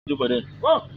do by then. Wow.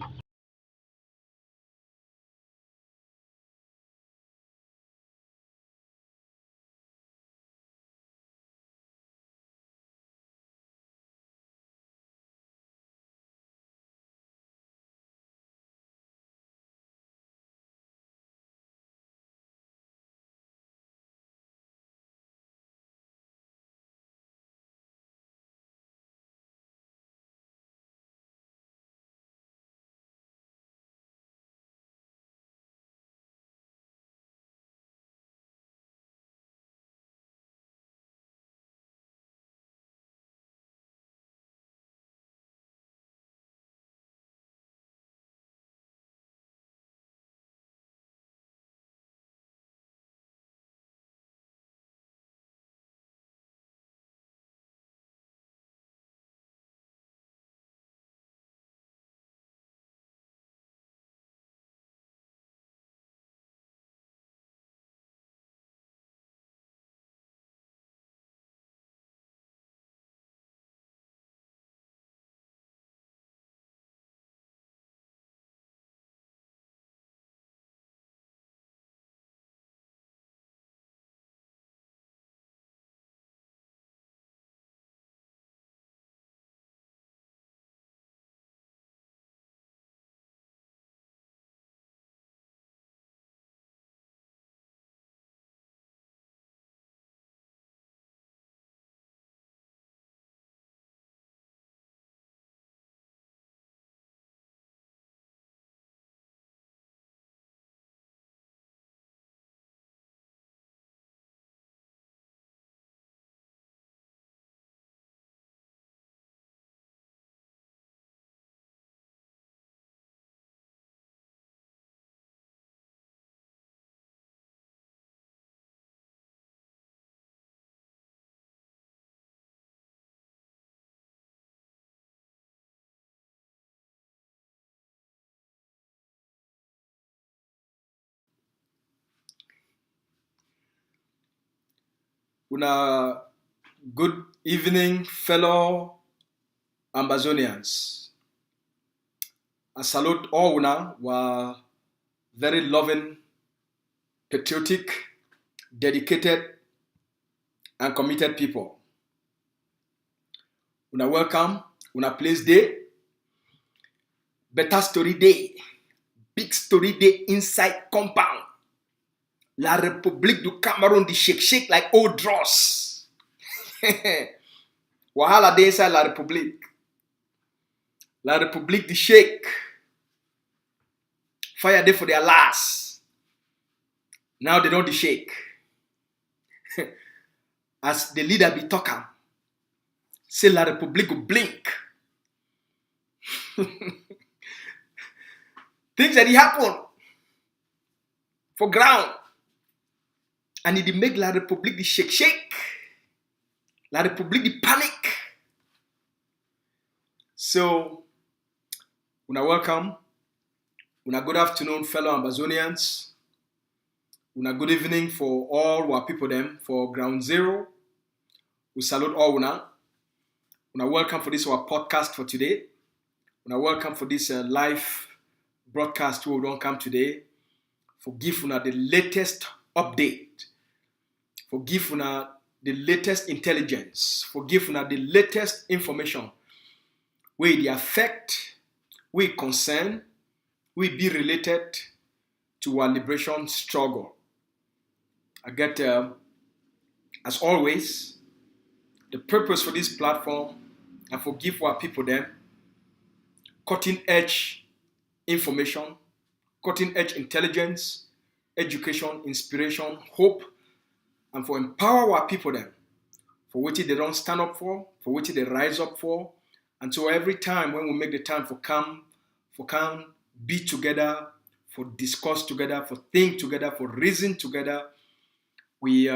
Una good evening, fellow Ambazonians. I salute all una were very loving, patriotic, dedicated, and committed people. Una welcome, una place day, better story day, big story day inside compound. La République du Cameroun di shake like old dross. Wahala day inside La République. La République di shake. Fire day for their last. Now they don't shake. As the leader be talking, say La République go blink. Things that happen for ground. And it make La République the shake. La République the panic. So, una welcome. Una good afternoon, fellow Ambazonians. Una good evening for all our people them for Ground Zero. We salute all una. Una welcome for this our podcast for today. Una welcome for this live broadcast where we don't come today. For give una the latest update. For give una the latest intelligence. For give una the latest information. Where the affect, we concern, we be related to our liberation struggle. I get, as always, the purpose for this platform and for give our people them cutting edge information, cutting edge intelligence, education, inspiration, hope, and for empower our people them for what they don't stand up for what they rise up for. And so every time when we make the time for come, be together, for discuss together, for think together, for reason together, we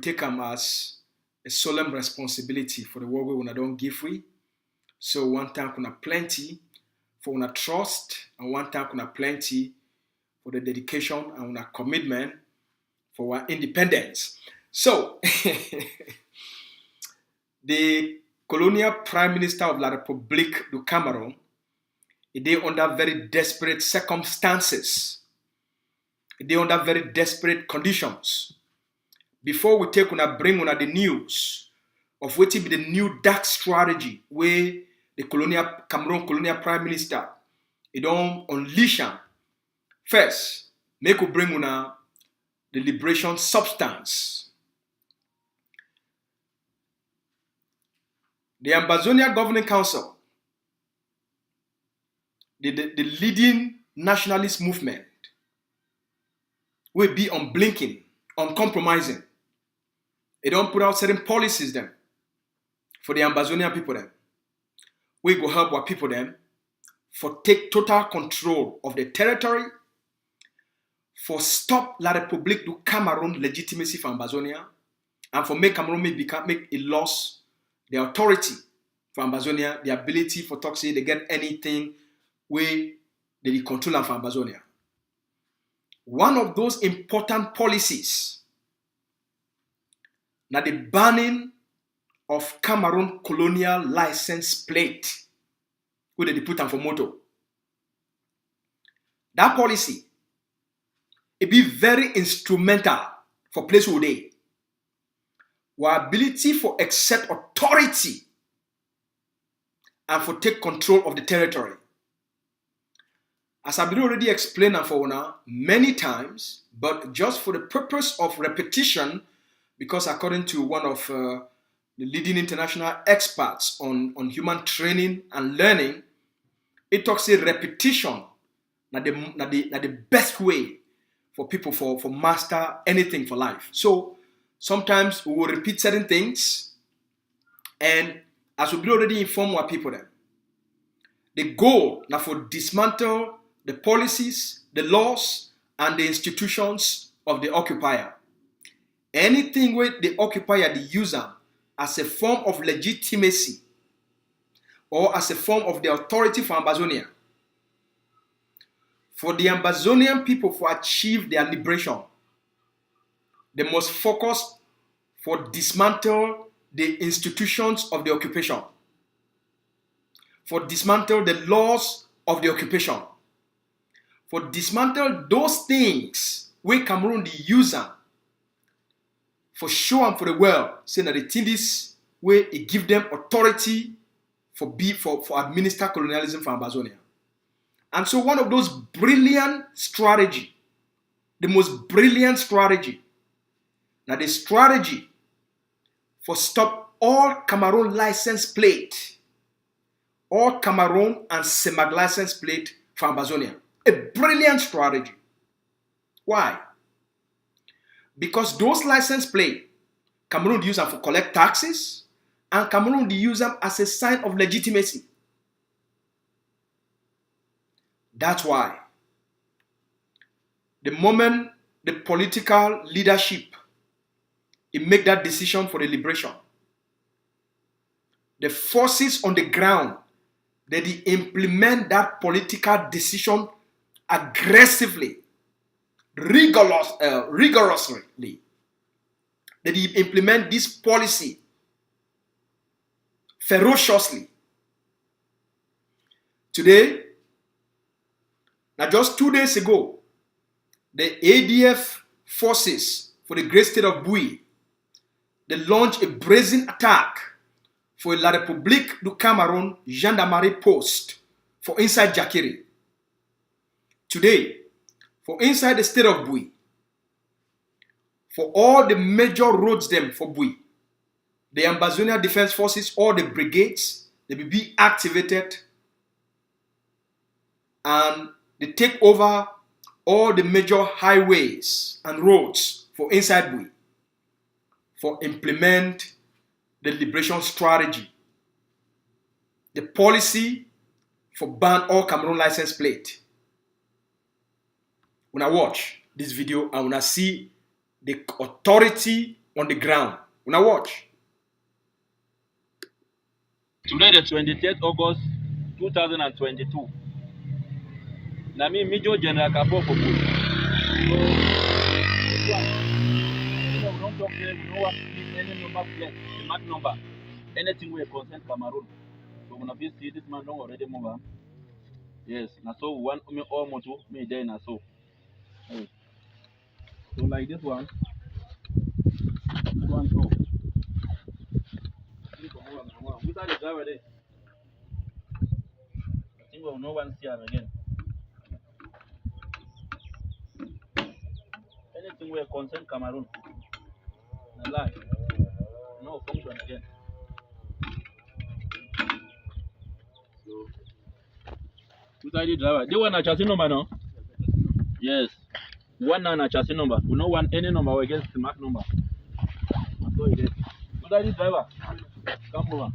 take them as a solemn responsibility for the work we don't give we. So one time kuna plenty for una trust, and one time kuna plenty for the dedication and una commitment for our independence. So the colonial prime minister of La République du Cameroun They under very desperate circumstances. They under very desperate conditions. Before we take una bring una the news of what be the new dark strategy where the Cameroon colonial prime minister don't unleash am. First, make we bring una the liberation substance. The Ambazonia Governing Council, the leading nationalist movement, will be unblinking, uncompromising. They don't put out certain policies them for the Ambazonian people them. We go help our people them for take total control of the territory, for stop La République du Cameroun legitimacy for Ambazonia, and for make Cameroon make a loss the authority for Ambazonia, the ability for Toxi to get anything where they control for Ambazonia. One of those important policies now the banning of Cameroon colonial license plate where they put them for moto. That policy it be very instrumental for place where they our ability for accept authority and for take control of the territory. As I've been already explained for una many times, but just for the purpose of repetition, because according to one of the leading international experts on human training and learning, it talks a repetition na the best way for people for master anything for life. So sometimes we will repeat certain things, and as we already informed our people then, the goal now for dismantle the policies, the laws, and the institutions of the occupier. Anything where the occupier the user as a form of legitimacy or as a form of the authority for Ambazonia. For the Ambazonian people to achieve their liberation, they must focus for dismantle the institutions of the occupation, for dismantle the laws of the occupation, for dismantle those things where Cameroon the user for show and for the world, saying that the things where it give them authority for administer colonialism for Ambazonia. And so one of those brilliant strategy, the most brilliant strategy, now the strategy for stop all Cameroon license plate, all Cameroon and CEMAC license plate for Ambazonia. A brilliant strategy. Why? Because those license plate, Cameroon use them for collect taxes, and Cameroon use them as a sign of legitimacy. That's why the moment the political leadership it make that decision for the liberation, the forces on the ground they implement that political decision aggressively, rigorously. They implement this policy ferociously. Today, now just 2 days ago, the ADF forces for the great state of Bui, they launched a brazen attack for La République du Cameroun gendarmerie post for inside Jakiri. Today, for inside the state of Bui, for all the major roads them for Bui, the Ambazonia Defense Forces, all the brigades, they will be activated and they take over all the major highways and roads for inside Bui for implement the liberation strategy, the policy for ban all Cameroon license plate. When I watch this video, I wanna see the authority on the ground. When I watch. Today, the 23rd August 2022. Nami Major General Kapo for we don't talk here, we don't want any number plate, the mark number, anything we concern Cameroon. So when I see this man don't already move on. Yes, na so one me all moto me there na so. Hey. So like this one so. Without the driver there, I think we'll no one see him again. Anything we concern Cameroon, na lie, no function again. So without the driver, they want a chassis number no? Yes. One na chassis number. We no want any number against the mark number. That's all it is. Without the driver, come over.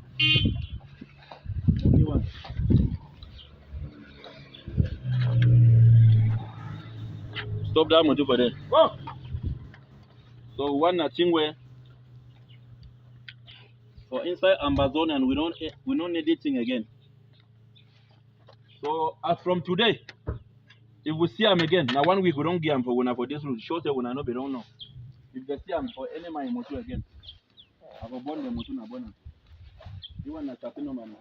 Only one. Stop that motor for there. Go! So one na thing where for inside Ambazonia and we don't need this thing again. So as from today, if we see him again, now 1 week we don't give him for this route. Show say we not be don't know. If they see him for any my motor again, I go burn the motor na burn. You want na chassis number now?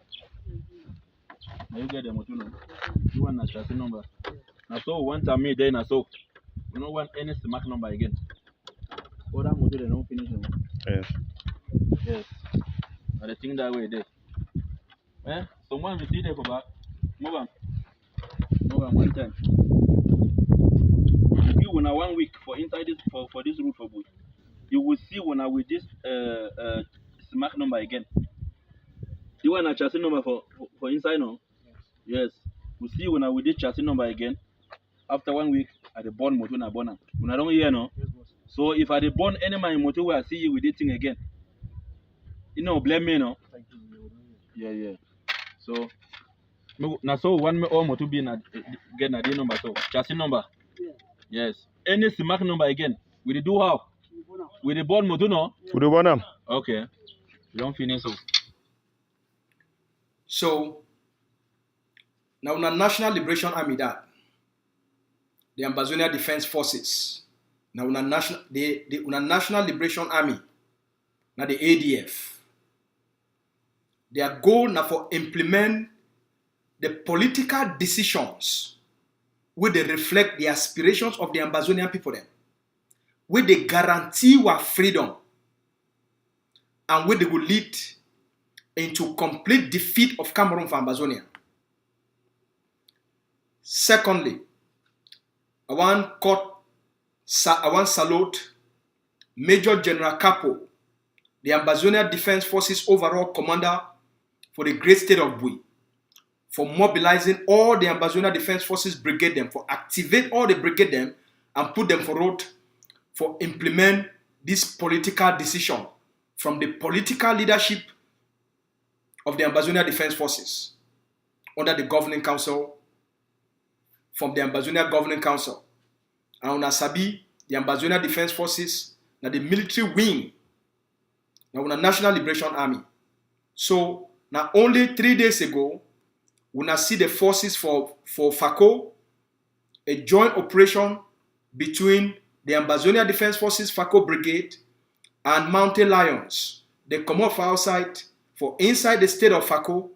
Now you get the motor now. You want na chassis number? Now so one time me then na so. We don't want any smack number again. Other motor they don't finish them. Yes. Yes. And the thing that way there. Eh? Someone will see there for back. Move on. Move on one time. You when 1 week for inside this for this route for boot. You will see when I with this smack number again. You want a chassis number for inside now? Yes. We see when I with this chassis number again. After 1 week, at the born motor na born. When I don't hear no. So if I born any my motor where I see you with this thing again, you know blame me no. Yeah. So now so one me all motor be na get na the number so chassis number. Yes. Any smack number again. We dey do how? We dey born motor no? We do one. Okay. You don't finish so. So now una National Liberation Army that the Ambazonia Defense Forces. Now una National Liberation Army. Now the ADF. Their goal now for implement the political decisions where they reflect the aspirations of the Ambazonian people then. Where they guarantee our freedom and where they will lead into complete defeat of Cameroon for Ambazonia. Secondly, I want salute Major General Capo, the Ambazonia Defense Forces overall commander for the great state of Bui, for mobilizing all the Ambazonia Defense Forces brigade them, for activate all the brigade them and put them for road for implement this political decision from the political leadership of the Ambazonia Defense Forces under the governing council, from the Ambazonia Governing Council. And on Asabi, the Ambazonia Defense Forces, now the military wing, now on a National Liberation Army. So now only 3 days ago, we now see the forces for FACO, a joint operation between the Ambazonia Defense Forces FACO Brigade and Mountain Lions. They come up for outside for inside the state of FACO.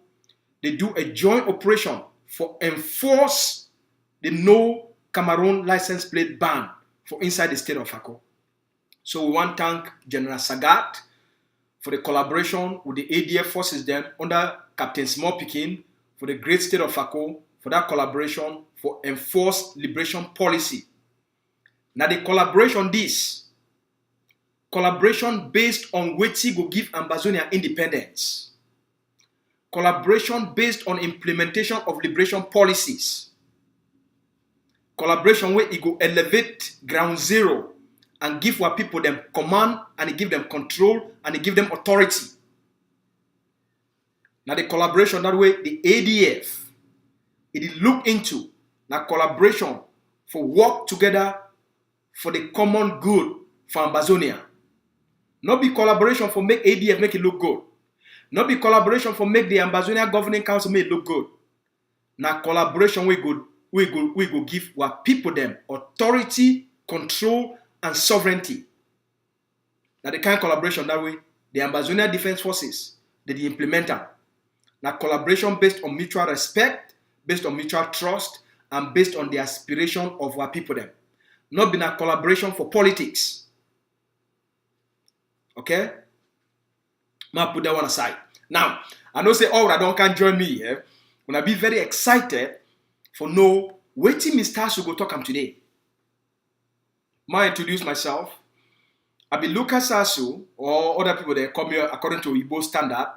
They do a joint operation for enforce the no Cameroon license plate ban for inside the state of FACO. So we want to thank General Sagat for the collaboration with the ADF forces then under Captain Small Pikin for the great state of FACO for that collaboration for enforced liberation policy. Now the collaboration based on wetin go give Ambazonia independence. Collaboration based on implementation of liberation policies. Collaboration where it go elevate ground zero and give our people them command and it give them control and it give them authority. Now the collaboration that way the ADF it look into now collaboration for work together for the common good for Ambazonia. Not be collaboration for make ADF make it look good. Not be collaboration for make the Ambazonia Governing Council make it look good. Now collaboration we go give our people them authority, control, and sovereignty. Now the kind of collaboration that way, the Ambazonia Defense Forces, they implement them. Now collaboration based on mutual respect, based on mutual trust, and based on the aspiration of our people them. Not been a collaboration for politics. Okay? I'll put that one aside. Now, I know say all that can join me here. When I be very excited for know waiting Mr. Asu go talk am today. I introduce myself. I be Lucas Asu, or other people that come here according to Igbo standard.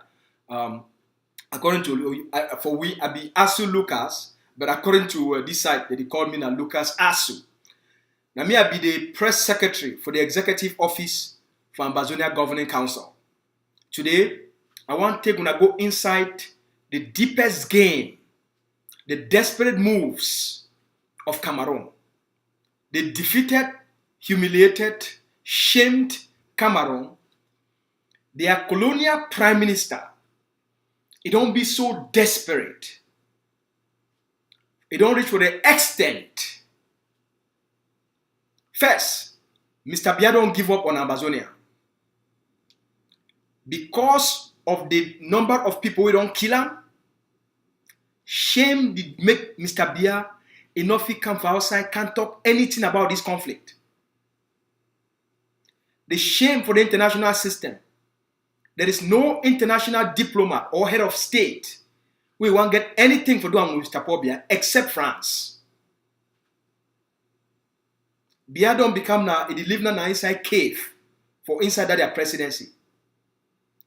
According to for we, I be Asu Lucas, but according to this site, they call me now Lucas Asu. Now me, I be the press secretary for the executive office for Ambazonia Governing Council. Today, I want to go inside the deepest game, the desperate moves of Cameroon. The defeated, humiliated, shamed Cameroon. Their colonial prime minister, it don't be so desperate. It don't reach for the extent. First, Mr. Biya don't give up on Ambazonia. Because of the number of people we don't kill him, shame did make Mr. Biya enough he come for outside, can't talk anything about this conflict. The shame for the international system. There is no international diplomat or head of state we won't get anything for doing with Mr. Biya except France. Biya don't become now, it live now inside cave for inside their presidency.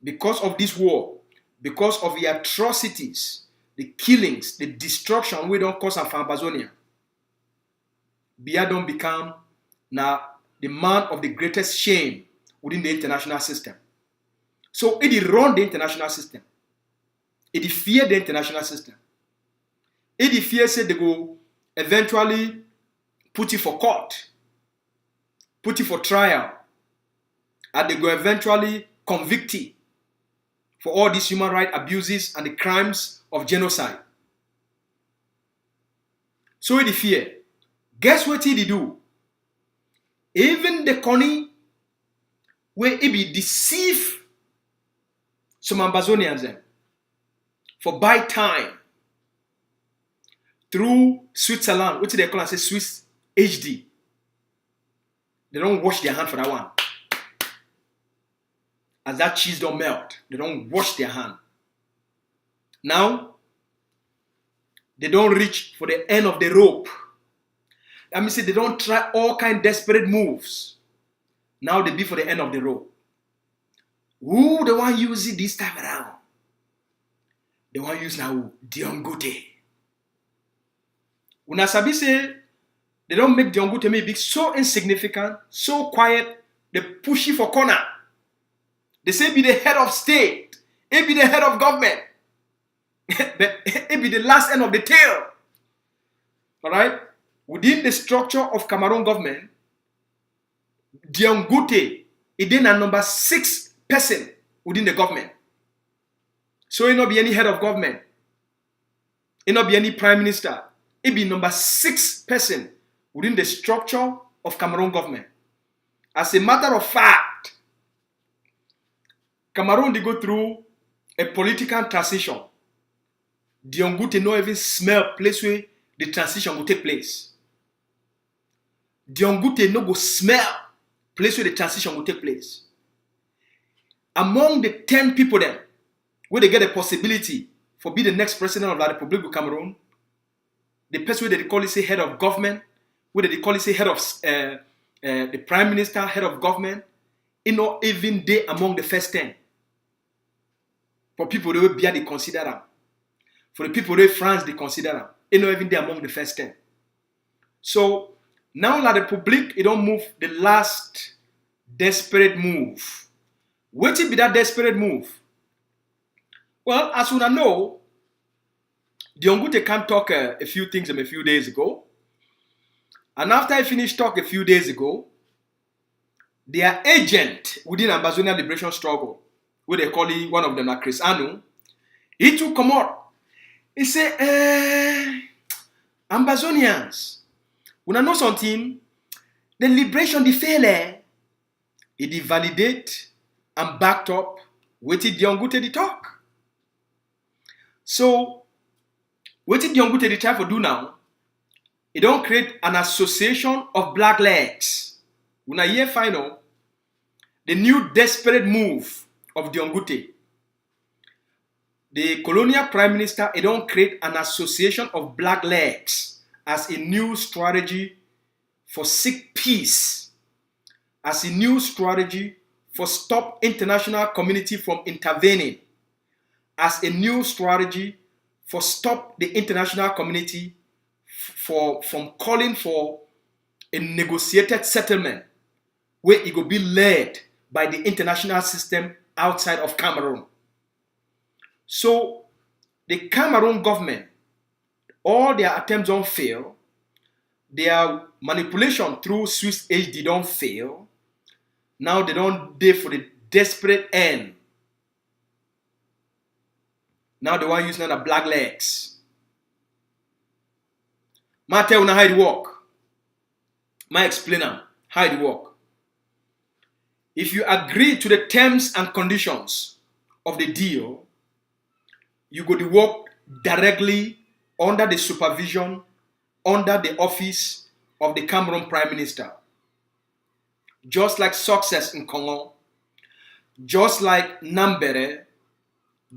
Because of this war, because of the atrocities, the killings, the destruction we don't cause for Ambazonia, Biya don't become now the man of the greatest shame within the international system. So it run the international system. It fear the international system. It fear say they go eventually put it for court, put it for trial, and they go eventually convict it for all these human rights abuses and the crimes of genocide. So it fear. Guess what he do? Even the Connie, where he be deceive some Ambazonians them for buy time through Switzerland, which they call and say Swiss HD. They don't wash their hand for that one. As that cheese don't melt, they don't wash their hand. Now, they don't reach for the end of the rope. That means they don't try all kind of desperate moves. Now they be for the end of the rope. Who the one use it this time around? The one use now Dion Ngute. When Asabi say they don't make Dion Ngute maybe so insignificant, so quiet, they push it for corner. They say be the head of state, it be the head of government, but it be the last end of the tail. All right? Within the structure of Cameroon government, Dion Ngute is then a number 6 person within the government. So it not be any head of government. It not be any prime minister. It be number 6 person within the structure of Cameroon government. As a matter of fact, Cameroon they go through a political transition. Dion Ngute no even smell place where the transition will take place. Dion Ngute no go smell place where the transition will take place. Among the 10 people then, where they get a possibility for be the next president of the Republic of Cameroon, the person where they call it say head of government, where they call it say head of the prime minister, head of government, it not even they among the first 10. For people they will be they consider them. For the people they France they consider them. It not even they among the first 10. So now La Republic, it don't move the last desperate move. What be that desperate move? Well, as you know, Dion Ngute can talk a few things a few days ago. And after I finished talk a few days ago, their agent within Ambazonia Liberation Struggle, where they call it one of them like Chris Anu, he too come out. He say, Ambazonians, when I know something, the liberation the failure, it validate and backed up with it Dion Ngute the talk. So, What did Ngute they try to do now? It don't create an association of blacklegs. When I hear final, the new desperate move of Ngute, the colonial prime minister, it don't create an association of blacklegs as a new strategy for seek peace, as a new strategy for stop international community from intervening, as a new strategy for stop the international community from calling for a negotiated settlement where it will be led by the international system outside of Cameroon. So the Cameroon government, all their attempts don't fail. Their manipulation through Swiss HD don't fail. Now they don't dare for the desperate end. Now they want to use the blacklegs. Ma tell you how it work. Ma explain how it work. If you agree to the terms and conditions of the deal, you go to work directly under the supervision, under the office of the Cameroon Prime Minister. Just like Success in Congo, just like Nambere,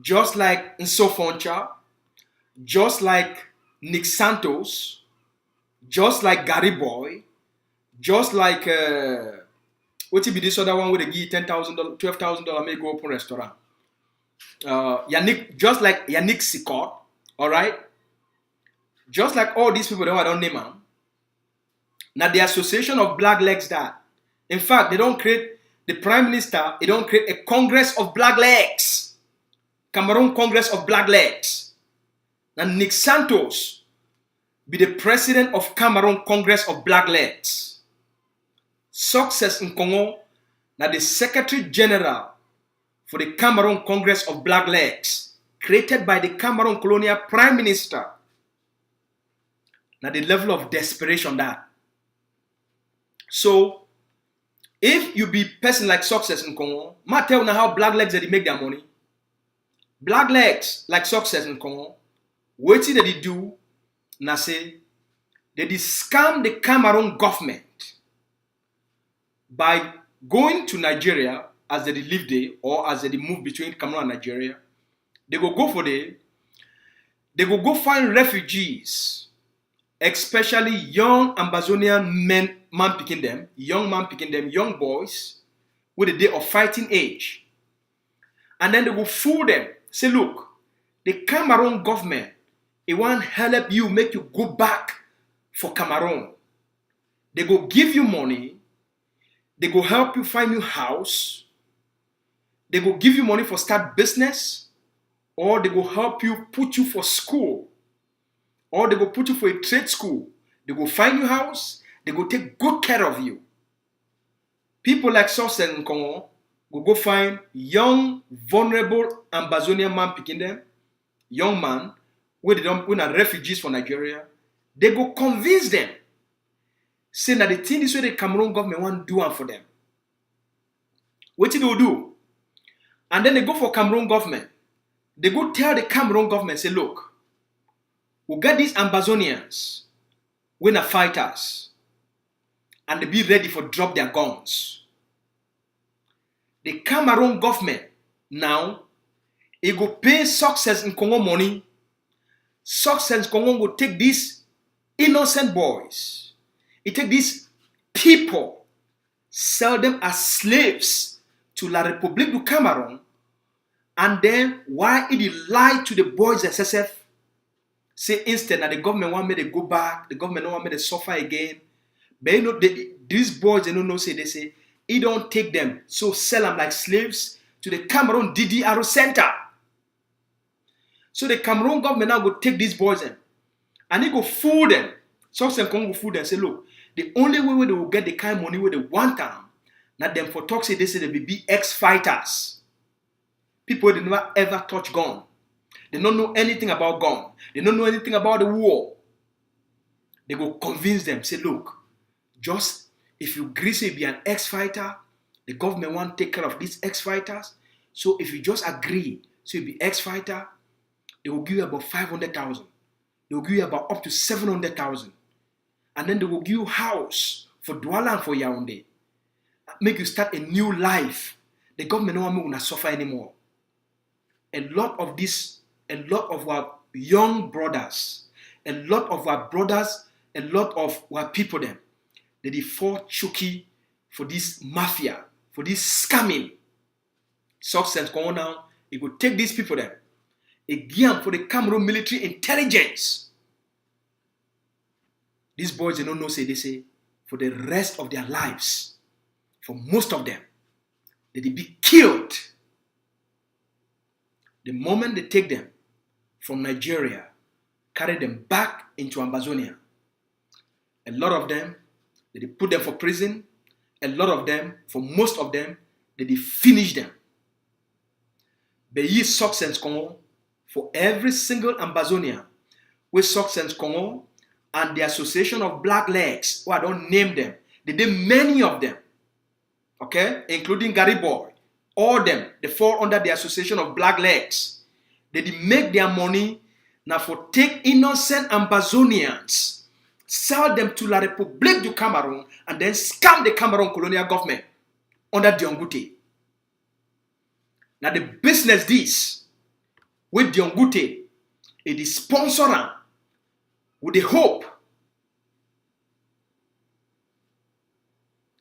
just like Nsofoncha, just like Nick Santos, just like Gary Boy, just like what be this other one where they give $10,000, $12,000 may go open restaurant. Yannick, just like Yannick Sikot, all right. Just like all these people that I don't name them. Now the association of blacklegs that, in fact, they don't create the prime minister. They don't create a Congress of blacklegs, Cameroon Congress of blacklegs. And Nick Santos be the president of Cameroon Congress of blacklegs. Success in Congo, now the Secretary General for the Cameroon Congress of blacklegs, created by the Cameroon colonial prime minister. Now the level of desperation that. So, if you be person like Success in Congo, ma tell you how blacklegs they make their money. Blacklegs like Success in Congo, what did they do? Now say, they scam the Cameroon government by going to Nigeria as they live there or as they move between Cameroon and Nigeria. They go for there. They go find refugees, especially young Ambazonian men, young boys with a day of fighting age. And then they will fool them. Say, look, the Cameroon government, it won't help you, make you go back for Cameroon. They go give you money. They go help you find your house. They go give you money for start business. Or they go help you, put you for school. Or they go put you for a trade school. They go find your house. They go take good care of you. People like Success in Congo go find young, vulnerable Ambazonian man picking them, young man, where they don't are refugees from Nigeria. They go convince them, saying that the thing is what the Cameroon government want to do for them. What do they do? And then they go for Cameroon government. They go tell the Cameroon government, say, look, we'll get these Ambazonians, we're not fighters, and they be ready for drop their guns. The Cameroon government now, it go pay Success in Congo money. Success in Congo will take these innocent boys. It take these people, sell them as slaves to La République du Cameroun, and then why it lie to the boys SSF, say instead that the government want me to go back, the government don't want me to suffer again. But you know, these boys, they don't know, say, they say, he don't take them, so sell them like slaves to the Cameroon DDR center. So the Cameroon government now go take these boys in, and he go fool them. Success Congo go fool them, say, look, the only way they will get the kind of money where they want them, not them for talk, say they will be ex-fighters. People, they never ever touch gun. They don't know anything about gun. They don't know anything about the war. They go convince them, say, look, just if you agree to be an ex-fighter, the government want to take care of these ex-fighters. So if you just agree to be ex-fighter, they will give you about 500,000. they will give you about up to 700,000. And then they will give you house for Douala and for Yaoundé. Make you start a new life. The government no want to suffer anymore. A lot of our young brothers, a lot of our people them, they fall chucky for this mafia, for this scamming. Success going on now, it could take these people them. Again, for the Cameroon military intelligence. These boys, they don't know, they say, for the rest of their lives, for most of them, they be killed. The moment they take them from Nigeria, carry them back into Ambazonia, a lot of them, they put them for prison. A lot of them, for most of them, they finish them. But ye success Congo, for every single Ambazonia, with success Congo, and the association of Blacklegs, who I don't name them, they did many of them, okay, including Gary Boy, all them, they fall under the association of Blacklegs. They did make their money now for take innocent Ambazonians, sell them to La République du Cameroun, and then scam the Cameroon colonial government under Dion Ngute. Now the business this with Dion Ngute, it is sponsored with the hope,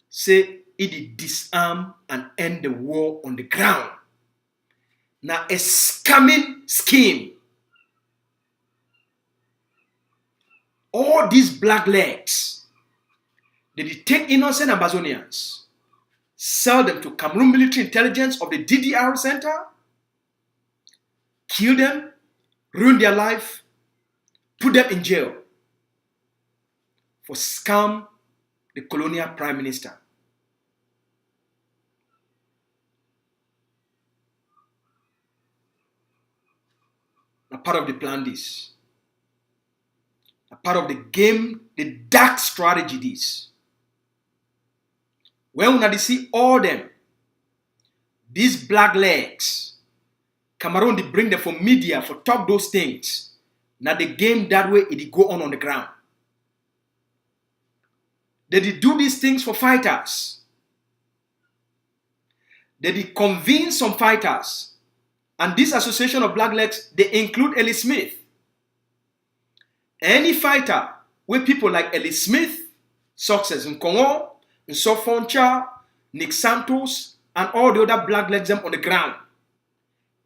say it disarm and end the war on the ground. Now a scamming scheme. All these Blacklegs, they take innocent Ambazonians, sell them to Cameroon military intelligence of the DDR center, kill them, ruin their life, put them in jail for scam the colonial prime minister. A part of the plan this. A part of the game, the dark strategy this. When we see all them, these Blacklegs, Cameroon, they bring them for media for talk those things. Now the game that way, it go on the ground. They do these things for fighters. They convene some fighters. And this association of Blacklegs, they include Ellie Smith. Any fighter with people like Ellie Smith, Success in Congo, in Sofoncha, Nick Santos, and all the other Blacklegs them on the ground.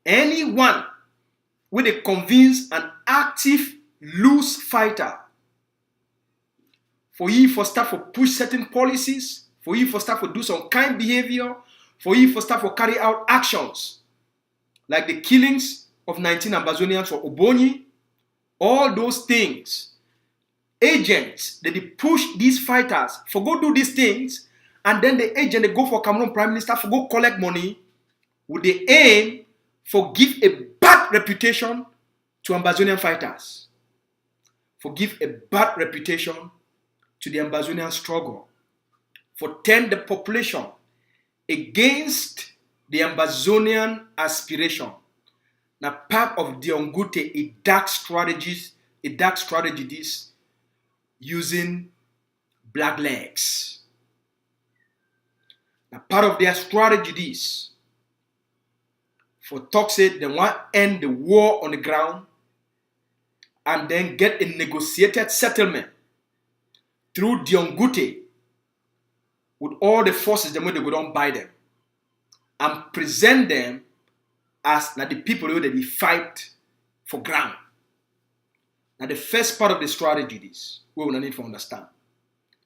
Anyone with a convinced and active loose fighter, for you for start for push certain policies, for you for start for do some kind behavior, for you for start for carry out actions, like the killings of 19 Ambazonians for Obonyi, all those things. Agents, they push these fighters for go do these things, and then the agent, they go for Cameroon Prime Minister for go collect money with the aim for give a bad reputation to Ambazonian fighters. For give a bad reputation to the Ambazonian struggle. For turn the population against the Ambazonian aspiration. Now part of Dion Ngute, a dark strategy this using Blacklegs. Now part of their strategy this for talk said they want to end the war on the ground and then get a negotiated settlement through Dion Ngute with all the forces them when they go down by them and present them as now the people who they fight for ground. Now the first part of the strategy is we will need to understand.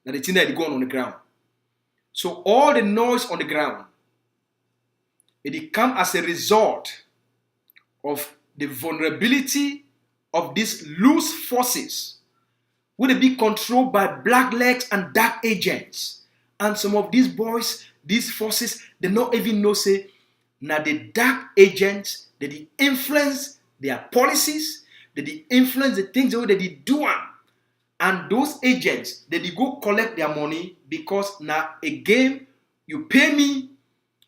Now the thing that is going on the ground. So all the noise on the ground, it come as a result of the vulnerability of these loose forces will be controlled by Blacklegs and dark agents. And some of these boys, these forces, they don't even know say now the dark agents, they influence their policies, they influence the things that they do. And those agents, they go collect their money because now again, you pay me,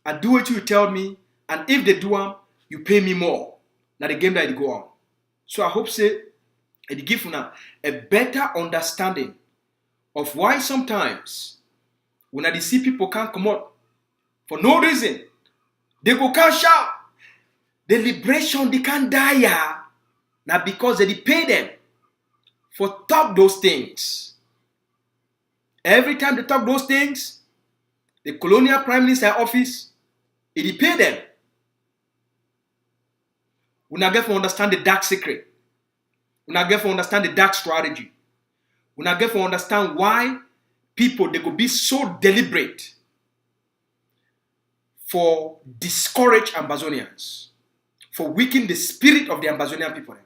I do what you tell me, and if they do you pay me more. Now the game that they go on. So I hope say It gives una a better understanding of why sometimes when I see people can't come out for no reason, they go can't shout. The liberation they can't die now because they pay them for talk those things. Every time they talk those things, the colonial prime minister office, it pay them. We not get to understand the dark secret. We not get to understand the dark strategy. We not get to understand why people they could be so deliberate for discourage Ambazonians, for weaken the spirit of the Ambazonian people.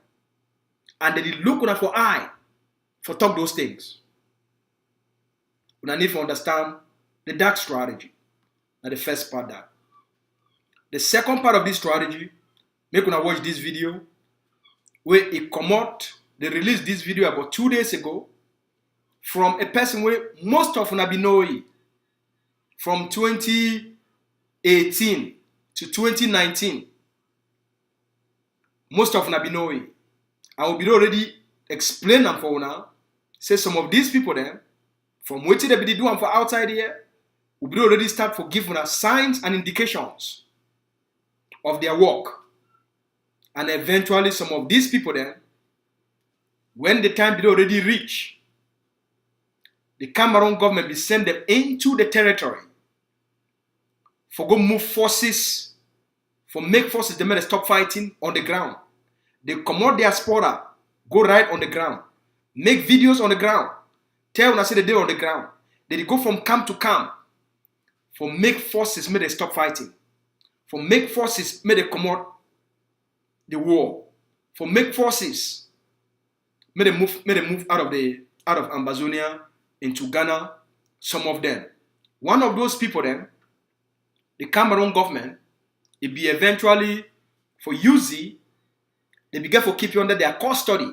And they look on for eye for talk those things. We need to understand the dark strategy. That's the first part that. The second part of this strategy, make una watch this video where it come out, they released this video about 2 days ago from a person where most of una be knowing from 2018 to 2019. Most of una be knowing. I will be already explain them for una. Say some of these people then, from what they be doing for outside here, will be already start for giving us signs and indications of their work. And eventually some of these people then, when the time be already reach, the Cameroon government will send them into the territory for go move forces, for make forces them to stop fighting on the ground. They come out their spotter, go right on the ground, make videos on the ground, tell when I say the day on the ground. They go from camp to camp for make forces may they stop fighting, for make forces may they come out the war, for make forces may they move out of Ambazonia into Ghana. Some of them, one of those people then, the Cameroon government, it be eventually for UZ, they begin for keep you under their custody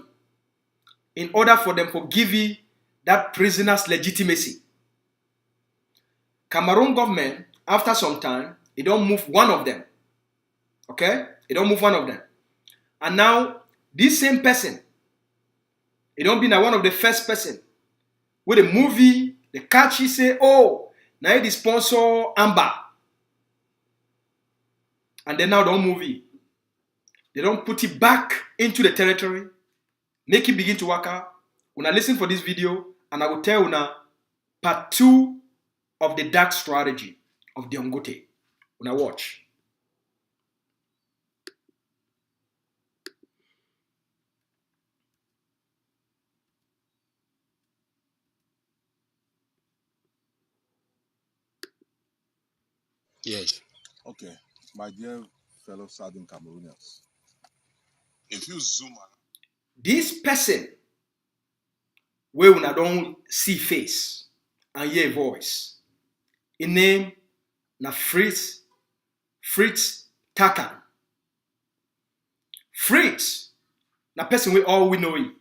in order for them to give you that prisoner's legitimacy. Cameroon government, after some time, it don't move one of them. Okay? It don't move one of them. And now, this same person, it don't be now one of the first person with a movie, the catchy say, oh, now the sponsor Amber. And then now the movie, they don't put it back into the territory, make it begin to work out. When I listen for this video, and I will tell you part 2 of the dark strategy of the Ngute. When I watch. Yes. Okay, my dear fellow Southern Cameroonians, if you zoom out, This person, where when I don't see face and hear voice, in name na Fritz Takan. Fritz, na person we all we know it.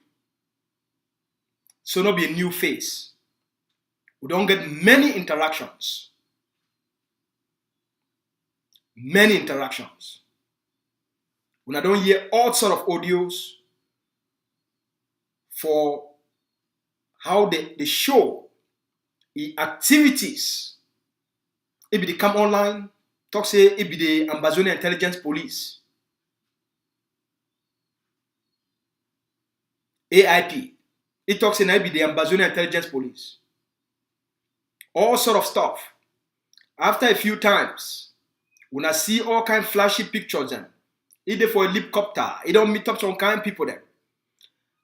So not be a new face. We don't get many interactions. Many interactions. When I don't hear all sort of audios for how they show the activities. It be the come online, talk say it be the Ambazonia intelligence police. AIP. It talks in it be the Ambazonia intelligence police. All sort of stuff. After a few times, when I see all kind of flashy pictures them, either for a helicopter, it don't meet up some kind of people them.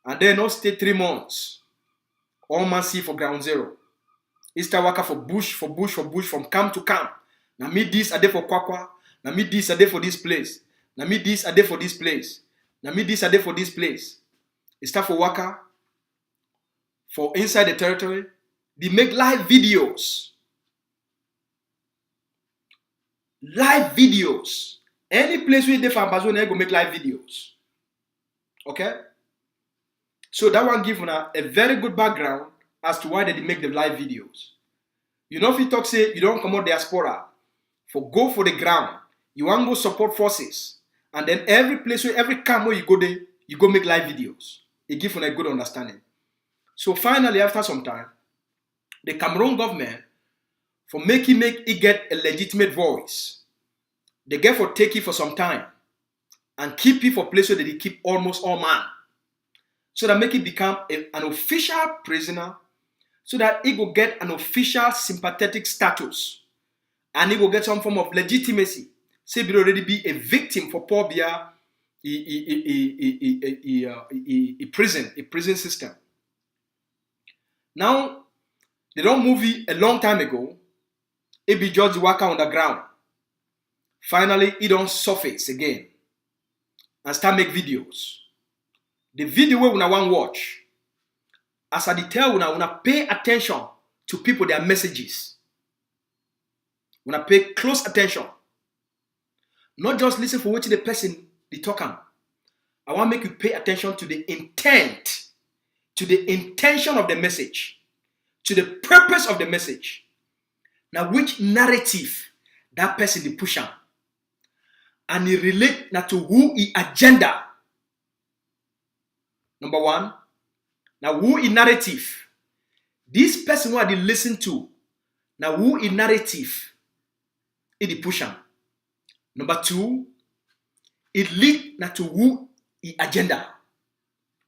And then not stay 3 months. All man see for ground zero. It start working for bush, from camp to camp. Now me this a day for Kwakwa. Now me this a day for this place. Now me this a day for this place. Now me this a day for this place. It start for waka. For inside the territory. They make live videos. Live videos. Any place where they for Ambazonia go make live videos. Okay? So that one give una a very good background as to why they make the live videos. You know if you talk say you don't come out diaspora for go for the ground, you want to go support forces, and then every place where every camp where you go there, you go make live videos. It gives a good understanding. So finally, after some time, the Cameroon government, for making it get a legitimate voice, they get for take it for some time and keep it for place where they keep almost all man. So that make it become an official prisoner, so that it will get an official sympathetic status and it will get some form of legitimacy. Say it will already be a victim for poor beer a prison system. Now, they don't movie a long time ago, it be George Waka on the ground. Finally, it don't surface again and start make videos. The video where una want watch, as I tell una pay attention to people, their messages. Una pay close attention. Not just listen for what the person they talking. I want to make you pay attention to the intent, to the intention of the message, to the purpose of the message. Now, which narrative that person they push on, and it relate now to who he agenda. Number one, now who in narrative, this person who they listen to, now who in narrative, it push on. Number two, it lead now to who in agenda.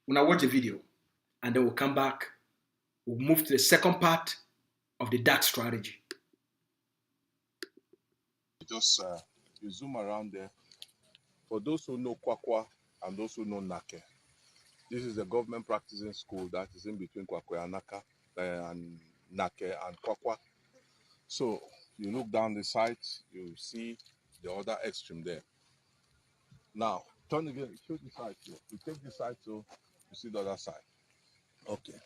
When I watch the video, and then we'll come back, we'll move to the second part of the dark strategy. Just you zoom around there. For those who know Kwakwa and those who know Nake, this is the government practicing school that is in between Kwakwa and Nake and Kwakwa. So you look down the site, you see the other extreme there. Now, turn again, show the side here. You take the side so you see the other side. Okay.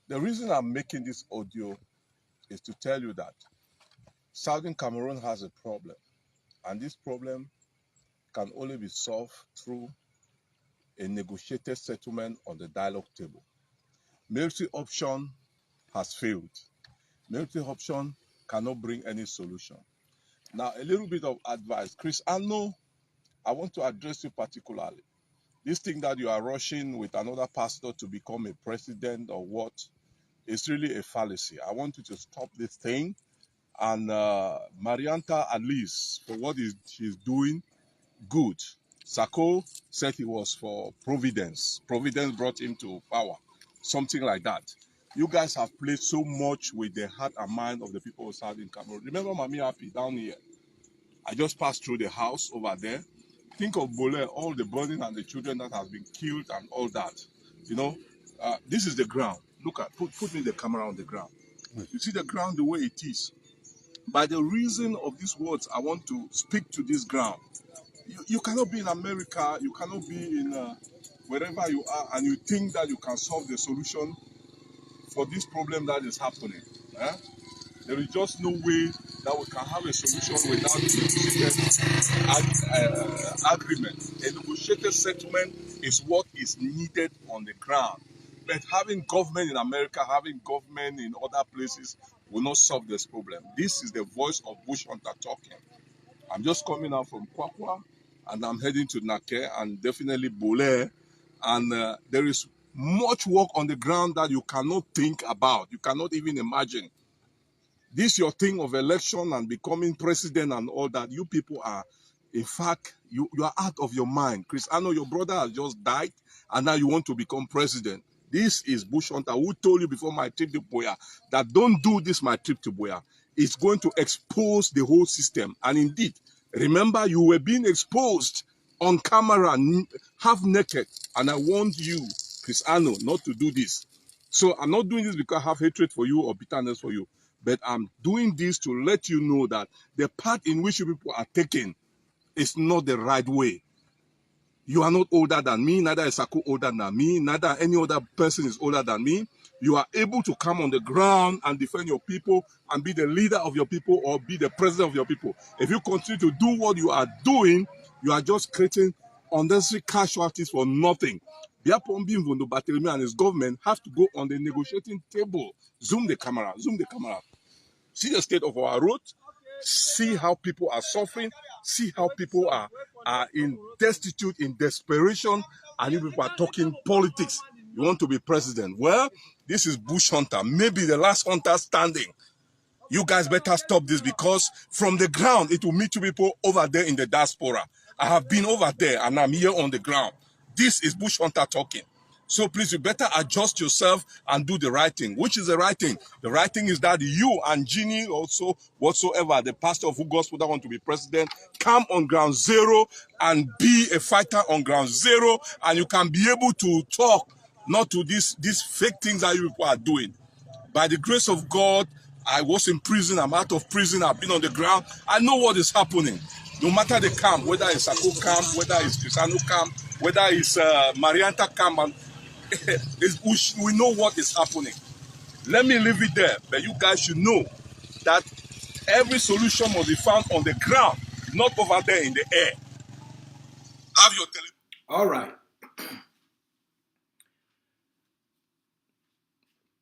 The reason I'm making this audio is to tell you that Southern Cameroon has a problem, and this problem can only be solved through a negotiated settlement on the dialogue table. Military option has failed. Military option cannot bring any solution. Now, a little bit of advice. Chris, I want to address you particularly. This thing that you are rushing with another pastor to become a president or what is really a fallacy. I want you to stop this thing. And Marianta, at least, for what she's doing, good. Sako said he was for Providence. Providence brought him to power. Something like that. You guys have played so much with the heart and mind of the people of Southern Cameroon. Remember Mami Happy down here? I just passed through the house over there. Think of Bole, all the burning and the children that has been killed and all that. You know, this is the ground. Look at, put me the camera on the ground. You see the ground the way it is. By the reason of these words, I want to speak to this ground. You cannot be in America, you cannot be in wherever you are, and you think that you can solve the solution for this problem that is happening. There is just no way that we can have a solution without a negotiated agreement. A negotiated settlement is what is needed on the ground. But having government in America, having government in other places will not solve this problem. This is the voice of Bush Hunter talking. I'm just coming out from Kwakwa, and I'm heading to Nake and definitely Bole. And there is much work on the ground that you cannot think about. You cannot even imagine. This your thing of election and becoming president and all that. You people are, in fact, you are out of your mind. Chris, I know your brother has just died, and now you want to become president. This is Bush Hunter, who told you before my trip to Boya that don't do this, my trip to Boya. It's going to expose the whole system. And indeed, remember, you were being exposed on camera, half naked. And I warned you, Chris Arno, not to do this. So I'm not doing this because I have hatred for you or bitterness for you. But I'm doing this to let you know that the path in which you people are taking is not the right way. You are not older than me, neither is Saku older than me, neither any other person is older than me. You are able to come on the ground and defend your people and be the leader of your people or be the president of your people. If you continue to do what you are doing, you are just creating unnecessary casualties for nothing. Biapombi Mvondo Bateremi and his government have to go on the negotiating table. Zoom the camera, zoom the camera. See the state of our roads. See how people are suffering. See how people are destitute, in desperation. and you people are talking politics. You want to be president. Well, this is bush hunter, maybe the last hunter standing. You guys better stop this, because from the ground, it will meet you people over there in the diaspora. I have been over there and I'm here on the ground. This is bush hunter talking. So please, you better adjust yourself and do the right thing. Which is the right thing? The right thing is that you and Ginny, also whatsoever, the pastor of who gospel that want to be president, come on ground zero and be a fighter on ground zero, and you can be able to talk, not to these fake things that you people are doing. By the grace of God, I was in prison, I'm out of prison, I've been on the ground. I know what is happening. No matter the camp, whether it's Sako camp, whether it's Crisano camp, whether it's Marianta camp, and we know what is happening. Let me leave it there, but you guys should know that every solution must be found on the ground, not over there in the air. Have your All right.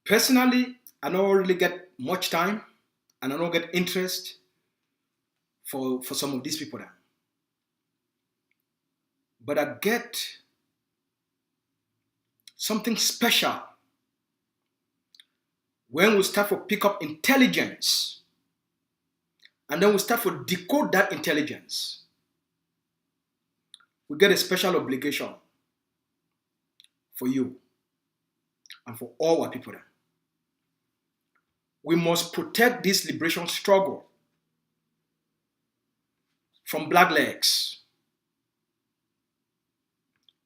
Personally, I don't really get much time and I don't get interest for some of these people there. But I get something special when we start to pick up intelligence and then we start to decode that intelligence. We get a special obligation for you and for all our people there. We must protect this liberation struggle from blacklegs.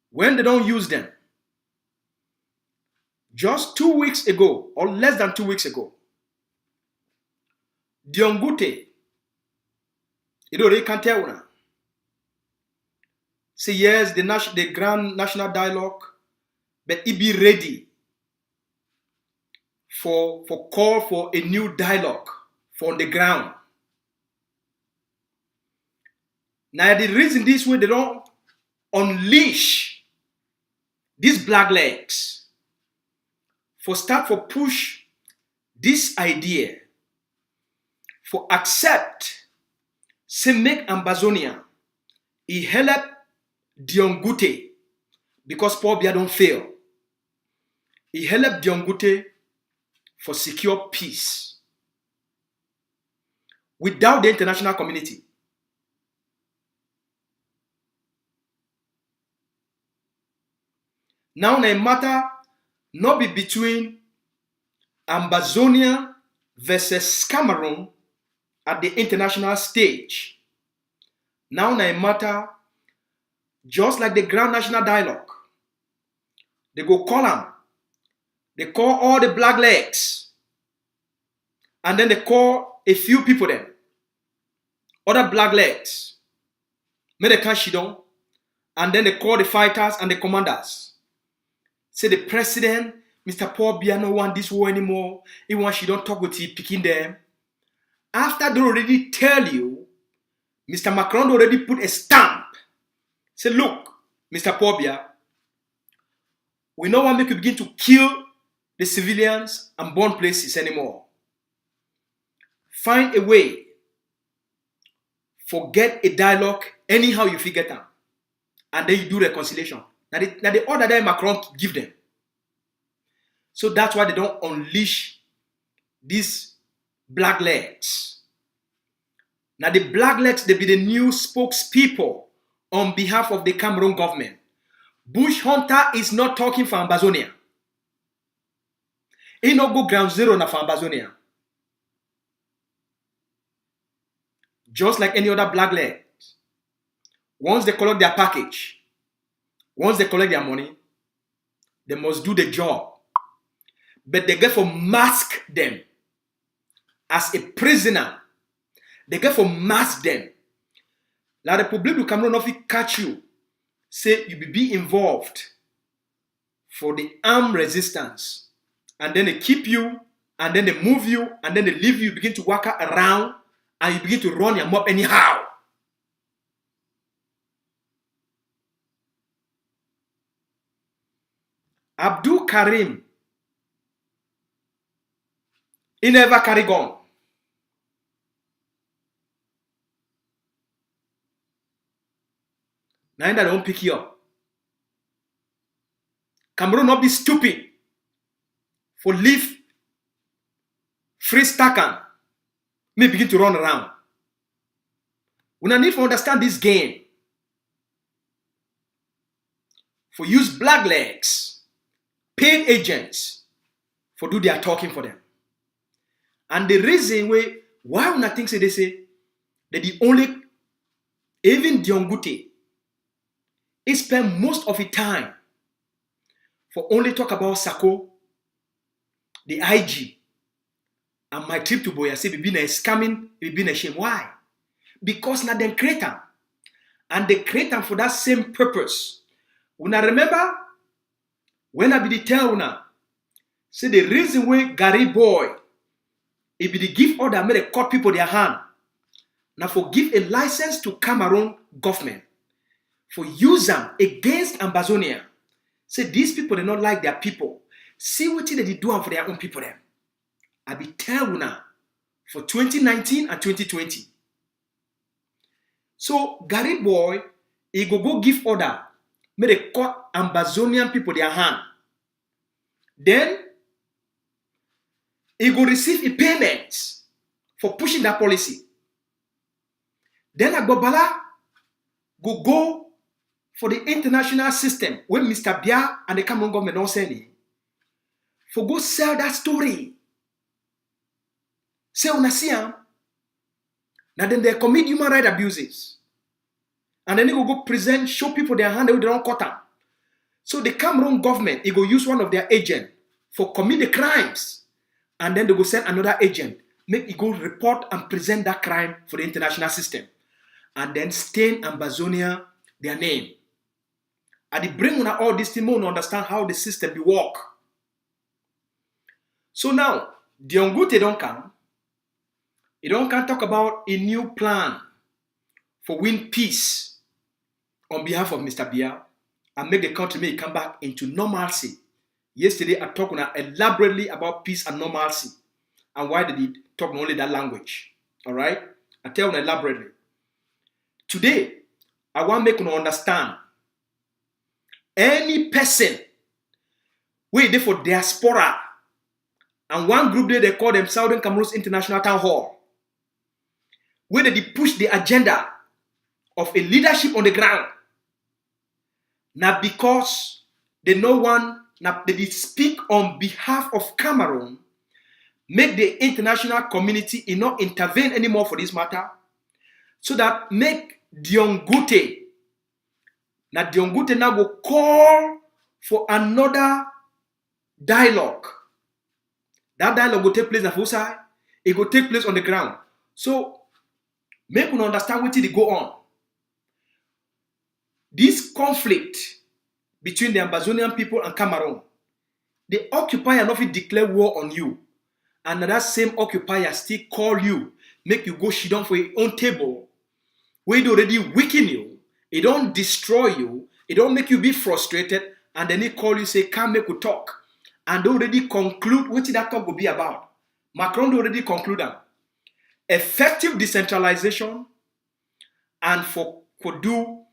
When they don't use them, just 2 weeks ago, or less than 2 weeks ago, Dion Ngute, you can't tell now. Say yes, the grand national dialogue, but it be ready for call for a new dialogue for on the ground. Now the reason this way they don't unleash these blacklegs for start for push this idea for accept say make Ambazonia he help Dion Ngute because Paul Biya don't fail. He help Dion Ngute for secure peace without the international community. Now the matter not be between Ambazonia versus Cameroon at the international stage. Now the matter just like the grand national dialogue. They go call them. They call all the blacklegs. And then they call a few people then. Other blacklegs. Make the cash down. And then they call the fighters and the commanders. Say the president, Mr. Paul Biya no want this war anymore. He wants she don't talk with he picking them. After they already tell you, Mr. Macron already put a stamp. Say, look, Mr. Paul Biya, we don't want to make you begin to kill the civilians and burn places anymore. Find a way. Forget a dialogue anyhow you figure them. And then you do reconciliation. Now the order that Macron give them. So that's why they don't unleash these blacklegs. Now the blacklegs, they be the new spokespeople on behalf of the Cameroon government. Bush hunter is not talking for Ambazonia. He no go ground zero na for Ambazonia. Just like any other blackleg. Once they collect their package, once they collect their money, they must do the job. But they get for mask them as a prisoner. They get for mask them. Like the Republic du Cameroon if it catch you, say you be involved for the armed resistance. And then they keep you, and then they move you, and then they leave you, begin to walk around, and you begin to run your mob anyhow. Abdul Karim, he never carry gun. Now that don't pick you up. Cameroon not be stupid for leave Fritz Takan may begin to run around. We need to understand this game. For use blacklegs, paid agents, for do their talking for them. And the reason why una think say they say that the only, even Dion Ngute, he spend most of his time for only talk about Sako, the IG, and my trip to Boyase, it been a scamming, it been a shame. Why? Because now them create them. And they create them for that same purpose. Una remember when I be the tell una, say the reason why Gary boy, it be the give order made a cut people their hand. Now for give a license to Cameroon government for use them against Ambazonia. Say these people they not like their people. See what they do for their own people them. I be tell una for 2019 and 2020. So Gary boy, he go give order, made a cut Ambazonian people their hand. Then he go receive a payment for pushing that policy. Then Agbobala go for the international system when Mr. Bia and the Cameroon government don't sell it. For go sell that story. Say una see am. Now then they commit human rights abuses. And then they go present, show people their hand, they don't cut them. So the Cameroon government, they go use one of their agents for commit the crimes. And then they go send another agent, make it go report and present that crime for the international system. And then stain Ambazonia their name. And they bring on all this thing to understand how the system will work. So now, Dion Ngute don't come. He don't come talk about a new plan for win peace on behalf of Mr. Bia and make the country may come back into normalcy. Yesterday, I talked elaborately about peace and normalcy and why did he talk only that language. All right? I tell you elaborately. Today, I want to make you understand any person wait there for diaspora and one group there they call them Southern Cameroon's International Town Hall where they push the agenda of a leadership on the ground. Now because they no one now they speak on behalf of Cameroon, make the international community not intervene anymore for this matter, so that make Dion Ngute. Now Dion Ngute now go call for another dialogue. That dialogue will take place on the side. It will take place on the ground. So make you understand what they go on. This conflict between the Ambazonian people and Cameroon, the occupier not declare war on you, and that same occupier still call you, make you go sit down for your own table, where it already weaken you, it don't destroy you, it don't make you be frustrated, and then they call you say, come make we talk, and they already conclude what that talk will be about. Macron already conclude that effective decentralization and for do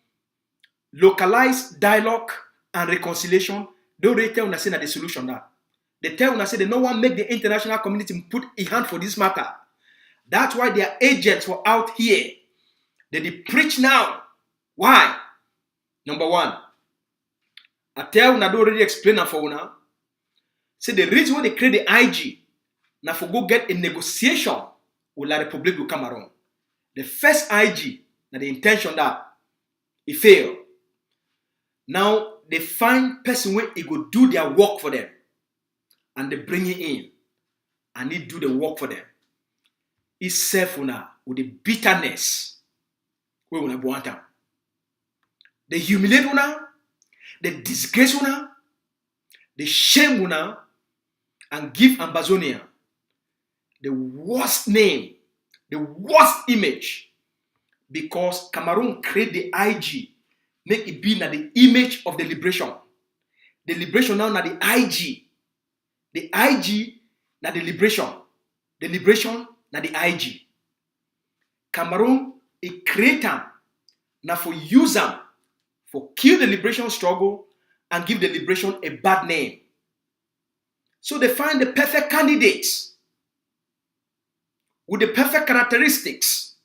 localized dialogue and reconciliation, they already tell us that the solution that. They tell us they no one make the international community put a hand for this matter. That's why their agents were out here. They preach now. Why? Number one, I tell una already explain that for una. Say the reason why they create the IG now for go get a negotiation with La République du Cameroun. The first IG, now the intention that it failed. Now they find person where it go do their work for them. And they bring it in. And they do the work for them. It's self una with the bitterness. Where una want them. They humiliate una. They disgrace una. They shame una. And give Ambazonia the worst name. The worst image. Because Cameroon create the IG. Make it be now the image of the liberation. The liberation now the IG. The IG now the liberation. The liberation now the IG. Cameroon it create them now for use them for kill the liberation struggle and give the liberation a bad name. So they find the perfect candidates with the perfect characteristics,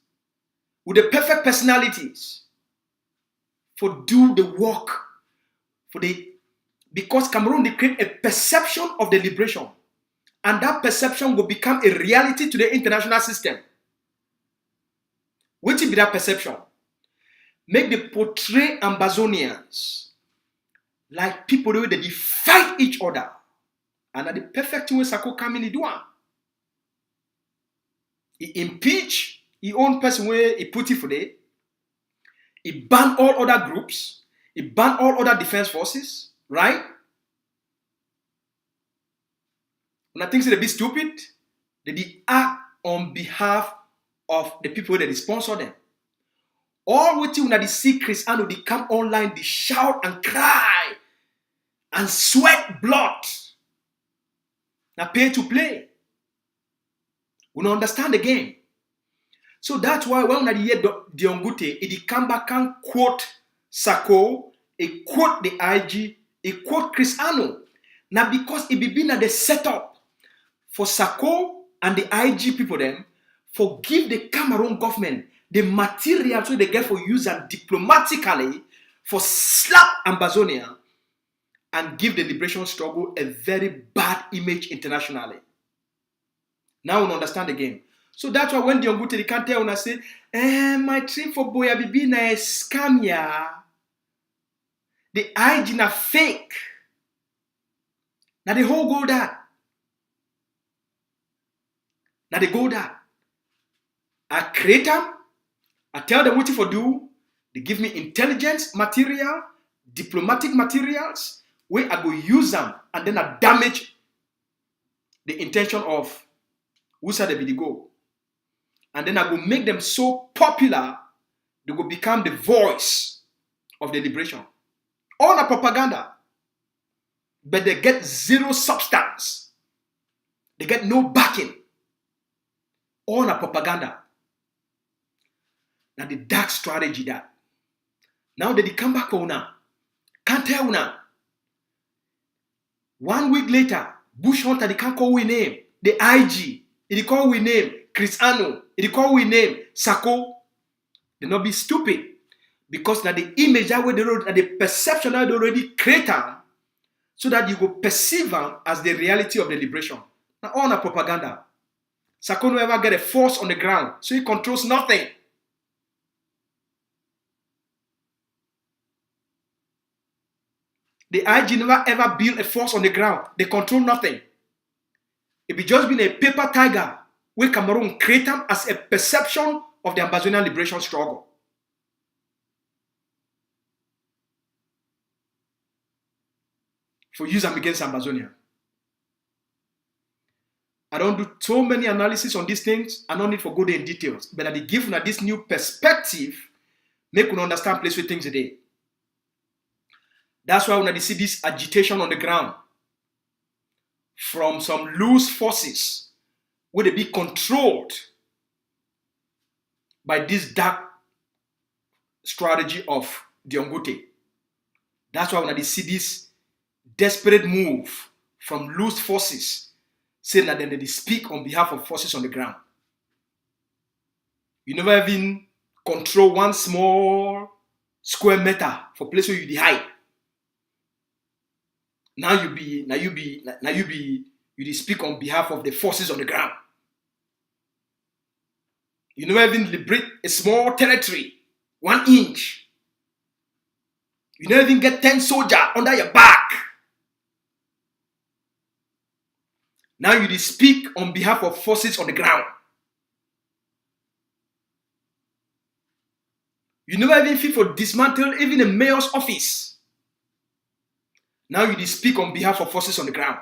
with the perfect personalities for do the work because Cameroon, they create a perception of the liberation, and that perception will become a reality to the international system. What will be that perception? Make they portray Ambazonians like people the way they fight each other. And at the perfect way Sako come in, he do one. He impeach his own person where he put it for there. He ban all other groups. He ban all other defense forces. Right? When I think they're a bit stupid, they act on behalf of the people that they sponsor them. All what you when they see Cristiano, they come online, they shout and cry and sweat blood. Now pay to play. We don't understand the game. So that's why when we hear Dion Ngute, he come back and quote Sako, he quote the IG, he quote Cristiano. Now because it be been at the setup for Sako and the IG people them, for give the Cameroon government the material so they get for use and diplomatically for slap Ambazonia and give the liberation struggle a very bad image internationally. Now we understand the game. So that's why when Dion Ngute, they can't tell when I say, my trip for Boya Bibi na a scam ya. The IG na fake. Now the whole go that. Now they go that. I create them. I tell them what to do. They give me intelligence material, diplomatic materials, where I go use them and then I damage the intention of who said they be the go. And then I go make them so popular, they will become the voice of the liberation. All the propaganda. But they get zero substance. They get no backing. All the propaganda. Now the dark strategy that. Now that they come back on now. Can't tell now. 1 week later, Bush Hunter, they can't call we name. The IG, they call we name. Cristiano, they call we name. Sako. They not be stupid. Because now the image that way they wrote, and the perception that they already created, so that you go perceive them as the reality of the liberation. Now all the propaganda. Sako never get a force on the ground, so he controls nothing. The IG never ever build a force on the ground. They control nothing. It be just been a paper tiger where Cameroon create them as a perception of the Ambazonian liberation struggle. For use them against Ambazonia. I don't do so many analysis on these things. I don't need to go there in details. But I give you this new perspective, make you understand place where things today. That's why when I see this agitation on the ground from some loose forces, where they be controlled by this dark strategy of Dion Ngute. That's why when I see this desperate move from loose forces, saying that then they speak on behalf of forces on the ground. You never even control one small square meter for place where you hide. Now you speak on behalf of the forces on the ground. You never even liberate a small territory, 1 inch. You never even get 10 soldiers under your back. Now you speak on behalf of forces on the ground. You never even fit for dismantle even a mayor's office. Now you speak on behalf of forces on the ground.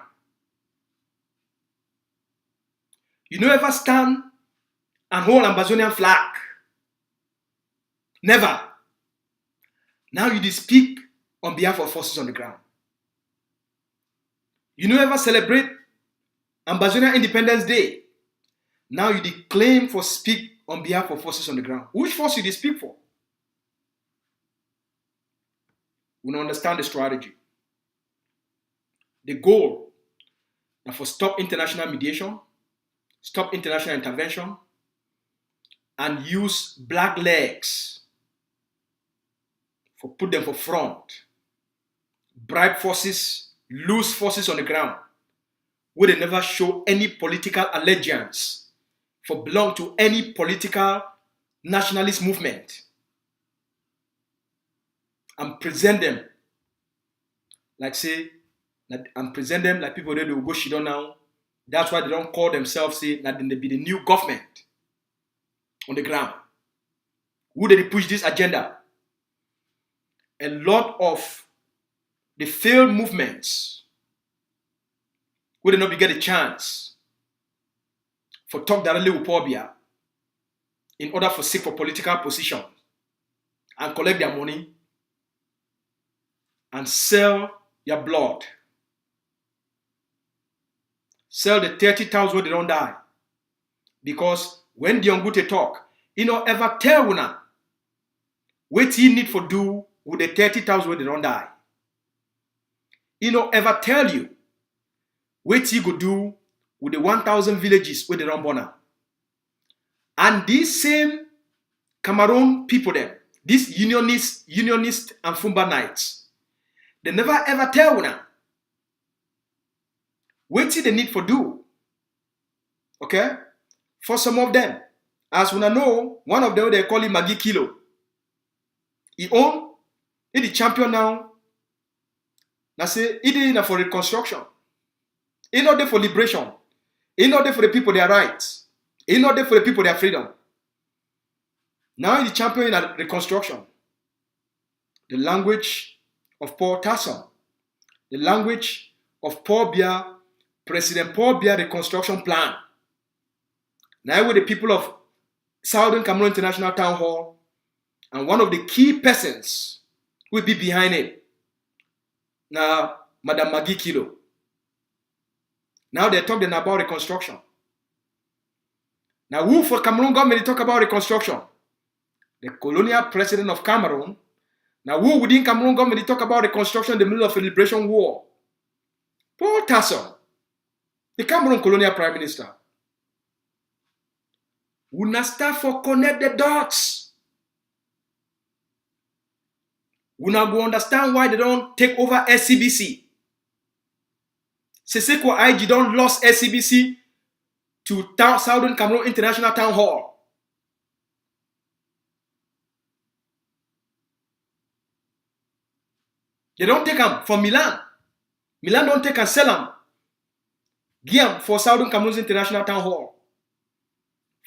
You never stand and hold Ambazonian flag. Never. Now you speak on behalf of forces on the ground. You never celebrate Ambazonian Independence Day. Now you claim for speak on behalf of forces on the ground. Which force you speak for? We don't understand the strategy. the goal now for stop international mediation, stop international intervention, and use blacklegs for put them for front, bribe forces, loose forces on the ground, where they never show any political allegiance for belong to any political nationalist movement, and present them like say, and present them like people that will go shit on now. That's why they don't call themselves say that they be the new government on the ground. Who did they push this agenda? A lot of the failed movements who did not get a chance for talk directly with Pobia in order for seek for political position and collect their money and sell their blood. Sell the 30,000 where they don't die. Because when Dion Ngute talk, he don't ever tell una what he need for do with the 30,000 where they don't die. He don't ever tell you what he go do with the 1,000 villages where they don't born. And these same Cameroon people them, these unionist and Fumba Knights, they never ever tell una what they need for do. Okay? For some of them, as we know, one of them they call him Magi Kilo. He the champion now. Now say he did for reconstruction. He not there for liberation. He not there for the people their rights. He not there for the people their freedom. Now he the champion in reconstruction. The language of Paul Tasson. The language of Paul Biya, President Paul Biya reconstruction plan. Now with the people of Southern Cameroon International Town Hall, and one of the key persons will be behind it. Now, Madam Magi Kilo. Now they're talking about reconstruction. Now who for Cameroon government talk about reconstruction? The colonial president of Cameroon. Now who within Cameroon government talk about reconstruction in the middle of a liberation war? Paul Tasson, the Cameroon colonial prime minister. We not start for connect the dots. We now go understand why they don't take over SCBC. C'est quoi IG don't lost SCBC to Southern Cameroon International Town Hall. They don't take them from Milan. Milan don't take and sell them. Give them for Southern Cameroon International Town Hall.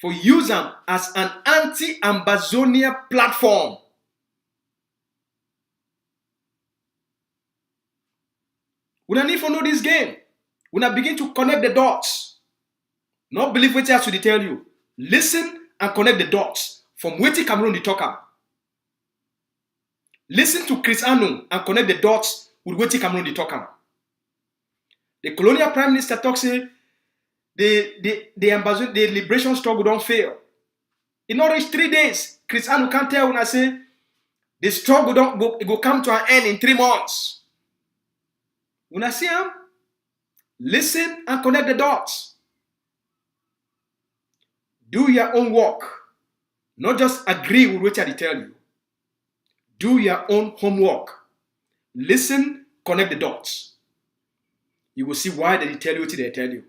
For use them as an anti-Ambazonia platform. We don't need to know this game. We now begin to connect the dots. Not believe what I should tell you. Listen and connect the dots from where Cameroon they talk. Listen to Chris Anu and connect the dots with where Cameroon they talk. The colonial prime minister talks say the liberation struggle don't fail. In only 3 days, Chris Anu can't tell when I say the struggle don't go come to an end in 3 months. When I see him, listen and connect the dots. Do your own work. Not just agree with what I tell you. Do your own homework. Listen, connect the dots. You will see why they tell you what they tell you.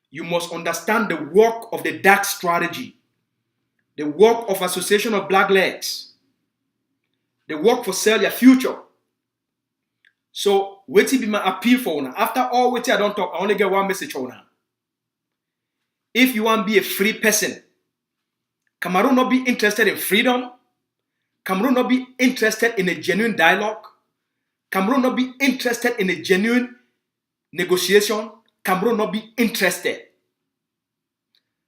You must understand the work of the dark strategy. The work of association of blacklegs. The work for sell your future. So, what be my appeal for now? After all what I don't talk, I only get one message for now. If you want to be a free person, Cameroon not be interested in freedom. Cameroon not be interested in a genuine dialogue. Cameroon not be interested in a genuine negotiation. Cameroon not be interested.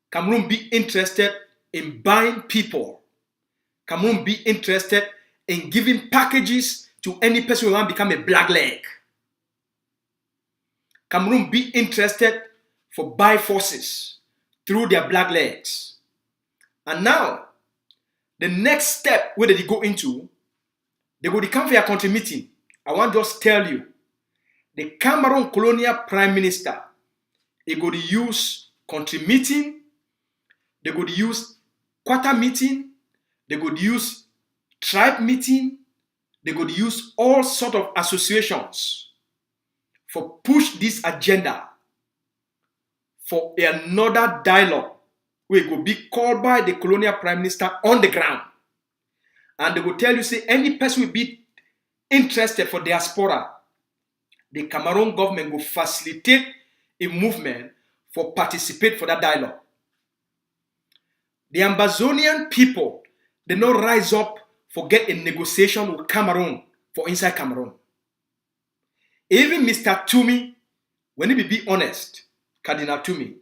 Cameroon be interested in buying people. Cameroon be interested in giving packages to any person who want to become a blackleg. Cameroon be interested for buy forces through their blacklegs. And now, the next step where they go into, they go to come for your country meeting. I want to just tell you the Cameroon colonial prime minister, he go to use country meeting, they go to use quarter meeting, they go to use tribe meeting, they go to use all sort of associations for push this agenda for another dialogue where it will be called by the colonial prime minister on the ground. And they will tell you, say, any person will be interested for diaspora, the Cameroon government will facilitate a movement for participate for that dialogue. The Ambazonian people, they not rise up for get a negotiation with Cameroon for inside Cameroon. Even Mr. Tumi, when he be honest, Cardinal Tumi,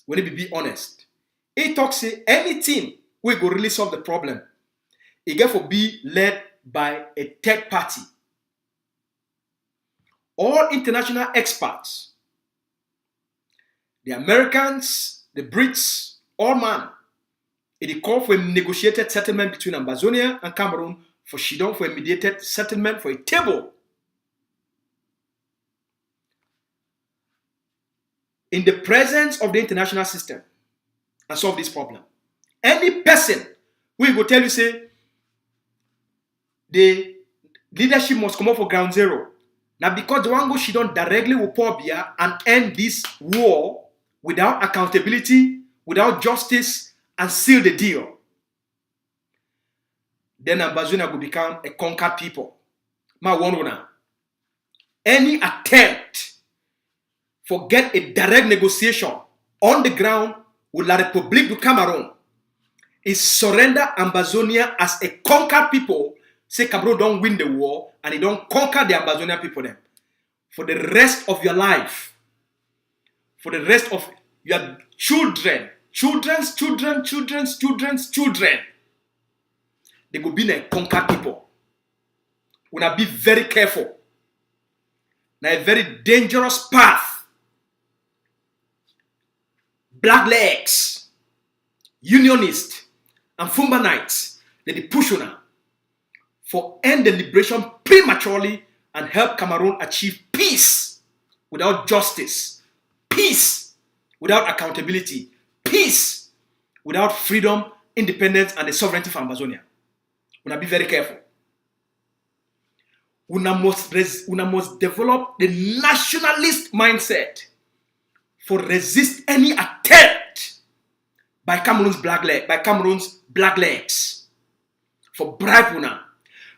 when he be honest, he talks say anything we go really solve the problem. It get for be led by a third party. All international experts, the Americans, the Brits, all man, it call for a negotiated settlement between Ambazonia and Cameroon for Shidon for a mediated settlement for a table. In the presence of the international system and solve this problem. Any person we go tell you say the leadership must come up for ground zero. Now because the one go Shidon directly with Pobia and end this war without accountability, without justice, and seal the deal. Then Ambazonia will become a conquered people. Ma one now. Any attempt for get a direct negotiation on the ground with La République du Cameroun is surrender Ambazonia as a conquered people. Say Cameroon don't win the war and they don't conquer the Ambazonian people then. For the rest of your life, for the rest of your children, children's children, they will be a conquered people. We will be very careful. Now a very dangerous path. Blacklegs, Unionists, and Fumbanites, they push on for end the liberation prematurely and help Cameroon achieve peace without justice, peace without accountability, peace without freedom, independence, and the sovereignty for Ambazonia. We must be very careful. We must develop the nationalist mindset for resist any attempt by Cameroon's blacklegs, for bribe una,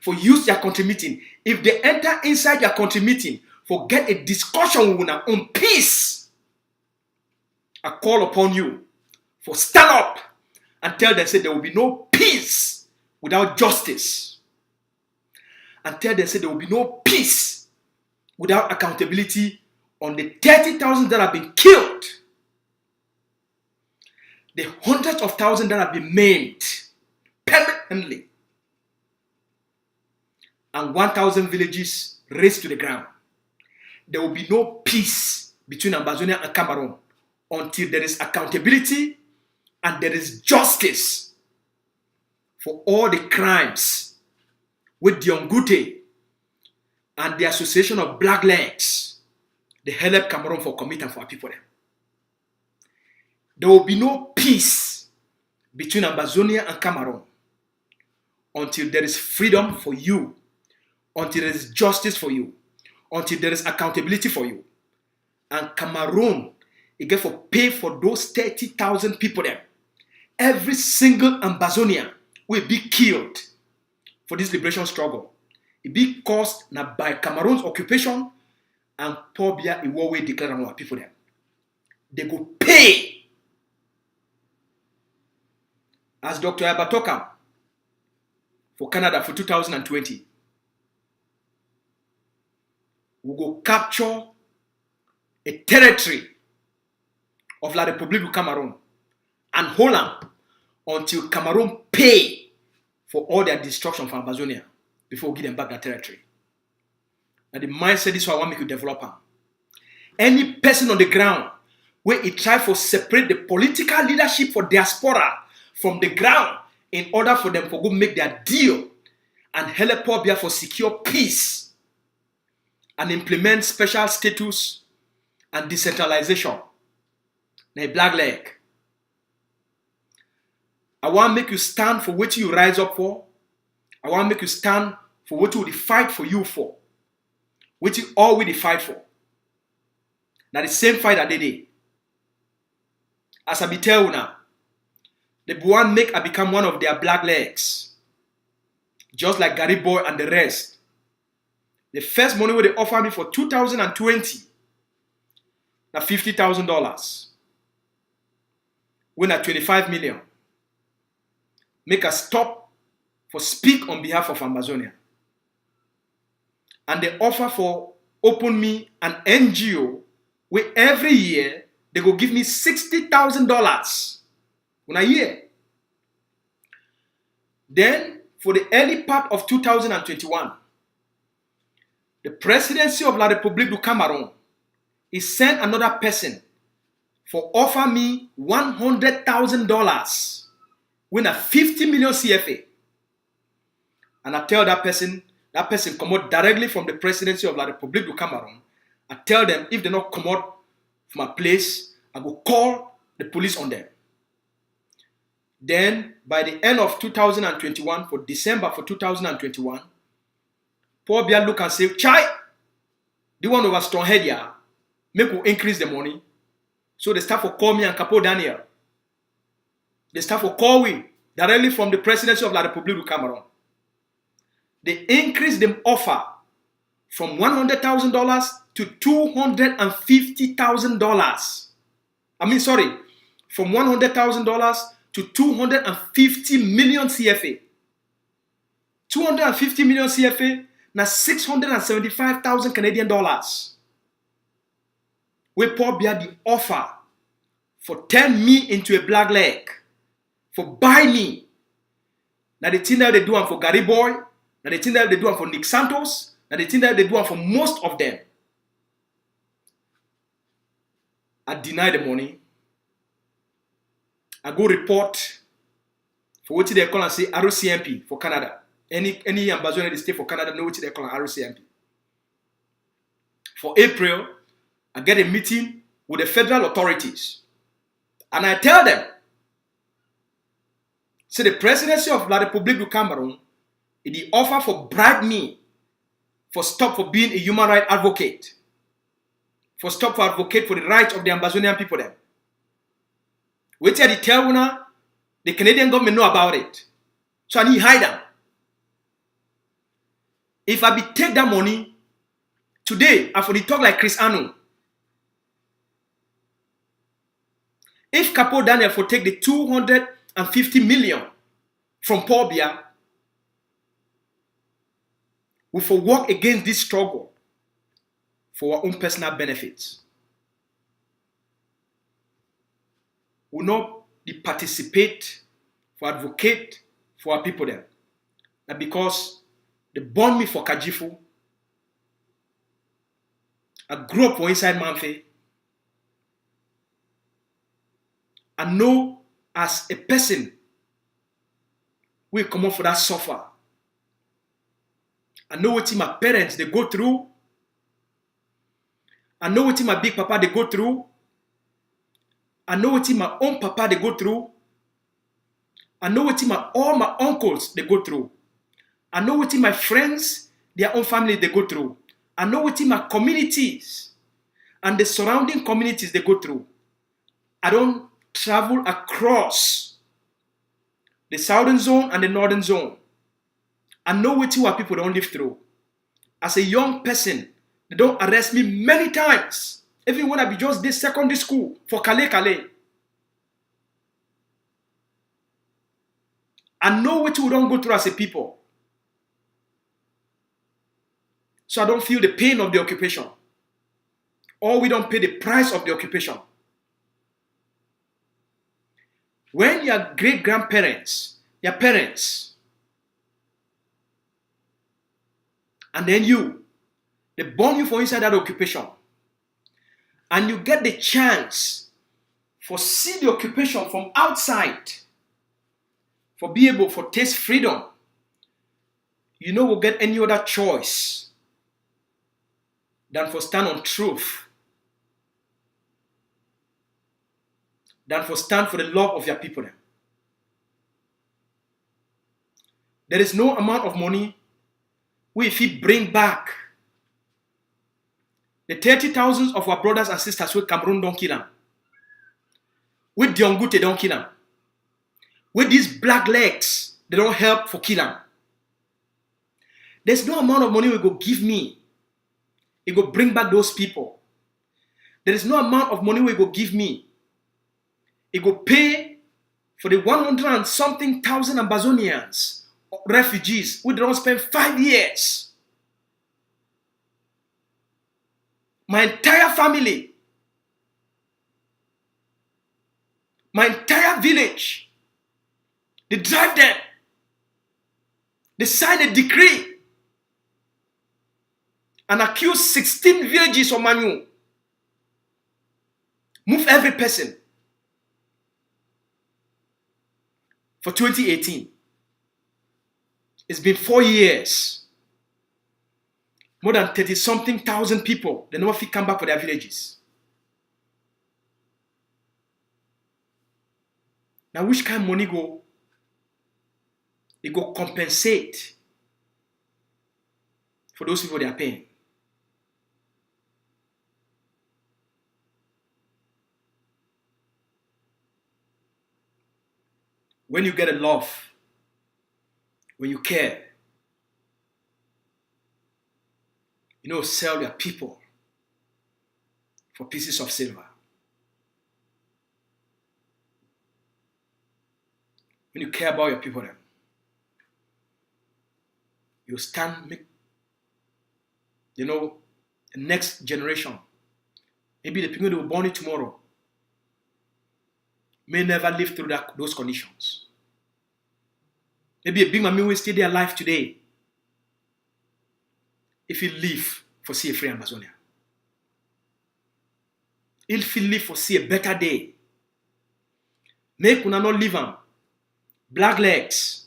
for use their country meeting. If they enter inside your country meeting, for get a discussion with una on peace, I call upon you for stand up and tell them say there will be no peace without justice. And tell them say there will be no peace without accountability on the 30,000 that have been killed, the hundreds of thousands that have been maimed permanently, and 1,000 villages razed to the ground. There will be no peace between Ambazonia and Cameroon until there is accountability and there is justice for all the crimes with Dion Ngute and the association of Blacklegs. They help Cameroon for committing for our people. There will be no peace between Ambazonia and Cameroon until there is freedom for you, until there is justice for you, until there is accountability for you. And Cameroon, it get for pay for those 30,000 people there. Every single Ambazonian will be killed for this liberation struggle. It be caused now by Cameroon's occupation and Pobia in what way declare on our people there. They go pay. As Dr. Abatoka for Canada for 2020, we go capture a territory of La République du Cameroun and hold them until Cameroon pay for all their destruction from Ambazonia before we give them back that territory. And the mindset is what I want me to develop. Any person on the ground where he try to separate the political leadership for diaspora from the ground in order for them to go make their deal and help Pobia for secure peace, and implement special status and decentralization. Na blackleg. I want make you stand for what you rise up for. I want make you stand for what you fight for you for. What you already fight for. Now the same fight that they did. As I be tell you now, the one make I become one of their blacklegs. Just like Gary Boy and the rest. The first money where they offer me for 2020, now $50,000. When at 25 million. Make a stop for speak on behalf of Ambazonia. And they offer for open me an NGO where every year they go give me $60,000 in a year. Then for the early part of 2021, the presidency of La République du Cameroun is sent another person for offer me $100,000 win a 50 million CFA. And I tell that person come out directly from the presidency of La République du Cameroun. I tell them if they not come out from a place, I go call the police on them. Then by the end of 2021, for December for 2021, Paul Bia look and say, Chai, the one over strong head here, make we increase the money. So the staff will call me and Capo Daniel. The staff will call me directly from the presidency of La République du Cameroun. They increased the offer from $100,000 to $250,000. From $100,000 to 250 million CFA. 250 million CFA, now 675,000 Canadian dollars. We Paul Bia the offer for turn me into a blackleg, for buy me. Now the thing that they do for Gary Boy, now the thing that they do for Nick Santos, now the thing that they do for most of them. I deny the money. I go report for what they call and say ROCMP for Canada. Any Ambazonia they stay for Canada know what they call ROCMP. For April, I get a meeting with the federal authorities. And I tell them, say the presidency of La République du Cameroun, the offer for bribe me for stop for being a human rights advocate. For stop for advocate for the rights of the Ambazonian people then. Wait till the tell now, the Canadian government know about it. So I need hide them. If I be take that money, today I for the talk like Chris Anu. If Capo Daniel for take the 250 million from Paul Bia, we for work against this struggle for our own personal benefits. We not participate for advocate for our people there. And because they born me for Kajifu, I grew up for inside Manfe. I know as a person we come up for that suffer. I know what my parents they go through. I know what my big papa they go through. I know what my own papa they go through. I know what all my uncles they go through. I know what my friends, their own family they go through. I know what my communities and the surrounding communities they go through. I don't travel across the southern zone and the northern zone. I know what people don't live through. As a young person, they don't arrest me many times. Even when I be just this secondary school for Calais. I know what we don't go through as a people. So I don't feel the pain of the occupation. Or we don't pay the price of the occupation. When your great-grandparents, your parents, and then they born you for inside that occupation, and you get the chance for see the occupation from outside, for be able for taste freedom, you know we'll get any other choice than for stand on truth, than for stand for the love of your people. There is no amount of money we if we bring back the 30,000 of our brothers and sisters with Cameroon don't kill them. With Dion Ngute don't kill them. With these blacklegs, they don't help for kill them. There's no amount of money we go give me. It go bring back those people. There is no amount of money we go give me. It go pay for the 100 and something thousand Ambazonians, refugees, who don't spend 5 years. My entire family, my entire village, they drive them. They sign a decree and accuse 16 villages of Manu. Move every person for 2018. It's been 4 years. More than 30-something thousand people, they never fit come back for their villages. Now, which kind of money go? It go compensate for those people they are paying. When you get a love, when you care, you know, sell your people for pieces of silver. When you care about your people, then you stand, make, you know, the next generation. Maybe the people that were born tomorrow may never live through those conditions. Maybe a big man will stay there alive today if he live for see a free Ambazonia. If he live for see a better day. Make una not live on blacklegs.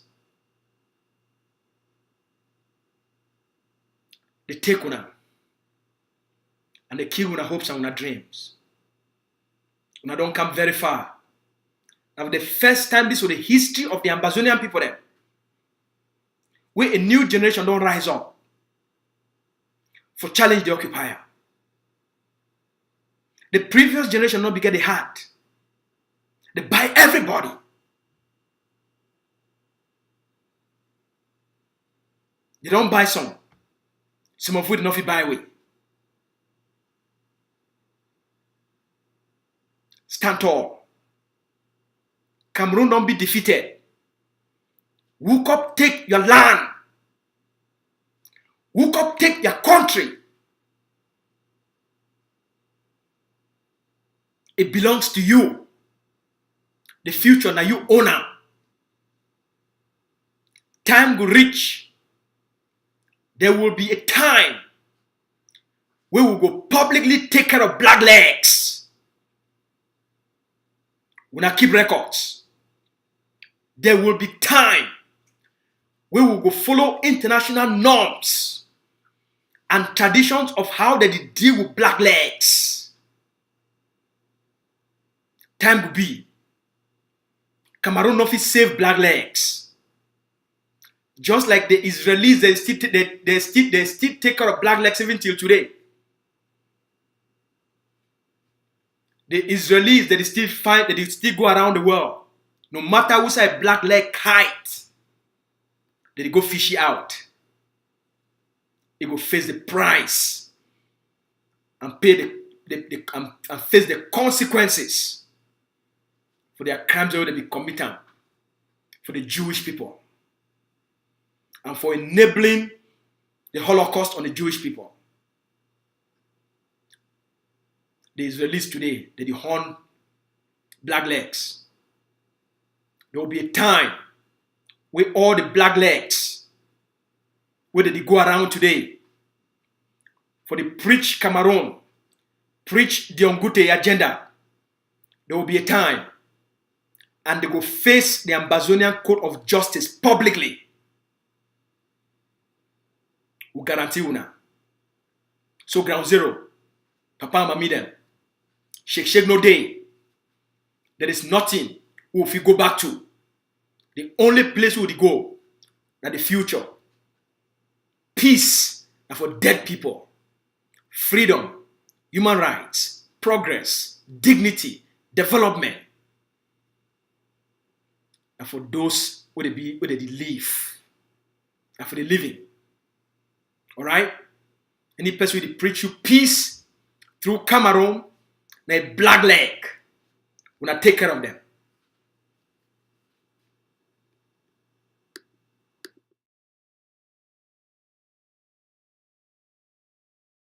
They take una and they kill una hopes and una dreams. Una don't come very far. Now the first time this was the history of the Ambazonian people then, where a new generation don't rise up for challenge the occupier. The previous generation not get the heart. They buy everybody. They don't buy some. Some of which not buy away. Stand tall. Cameroon don't be defeated. Woke up, take your land. Woke up, take your country. It belongs to you. The future that you own now. Time will reach. There will be a time where we will go publicly take care of blacklegs. We not keep records. There will be time where we will go follow international norms and traditions of how they deal with blacklegs. Time will be. Cameroon not fit save blacklegs. Just like the Israelis, they still take care of blacklegs even till today. The Israelis, they still find, they still go around the world. No matter which side blackleg kite, they go fish it out. They go face the price and pay and face the consequences for their crimes that they be committing for the Jewish people and for enabling the Holocaust on the Jewish people. The Israelis today, they hunt blacklegs. There will be a time where all the blacklegs, where they go around today, for the preach Cameroon, preach the Ngute agenda, there will be a time, and they go face the Ambazonian Court of Justice publicly. We guarantee you now. So ground zero, Papa and Mami them. Shake no day. There is nothing we will go back to. The only place we will go at the future. Peace and for dead people. Freedom, human rights, progress, dignity, development. And for those where they live. And for the living. Alright? Any person will preach you peace through Cameroon, na blackleg. We're gonna take care of them.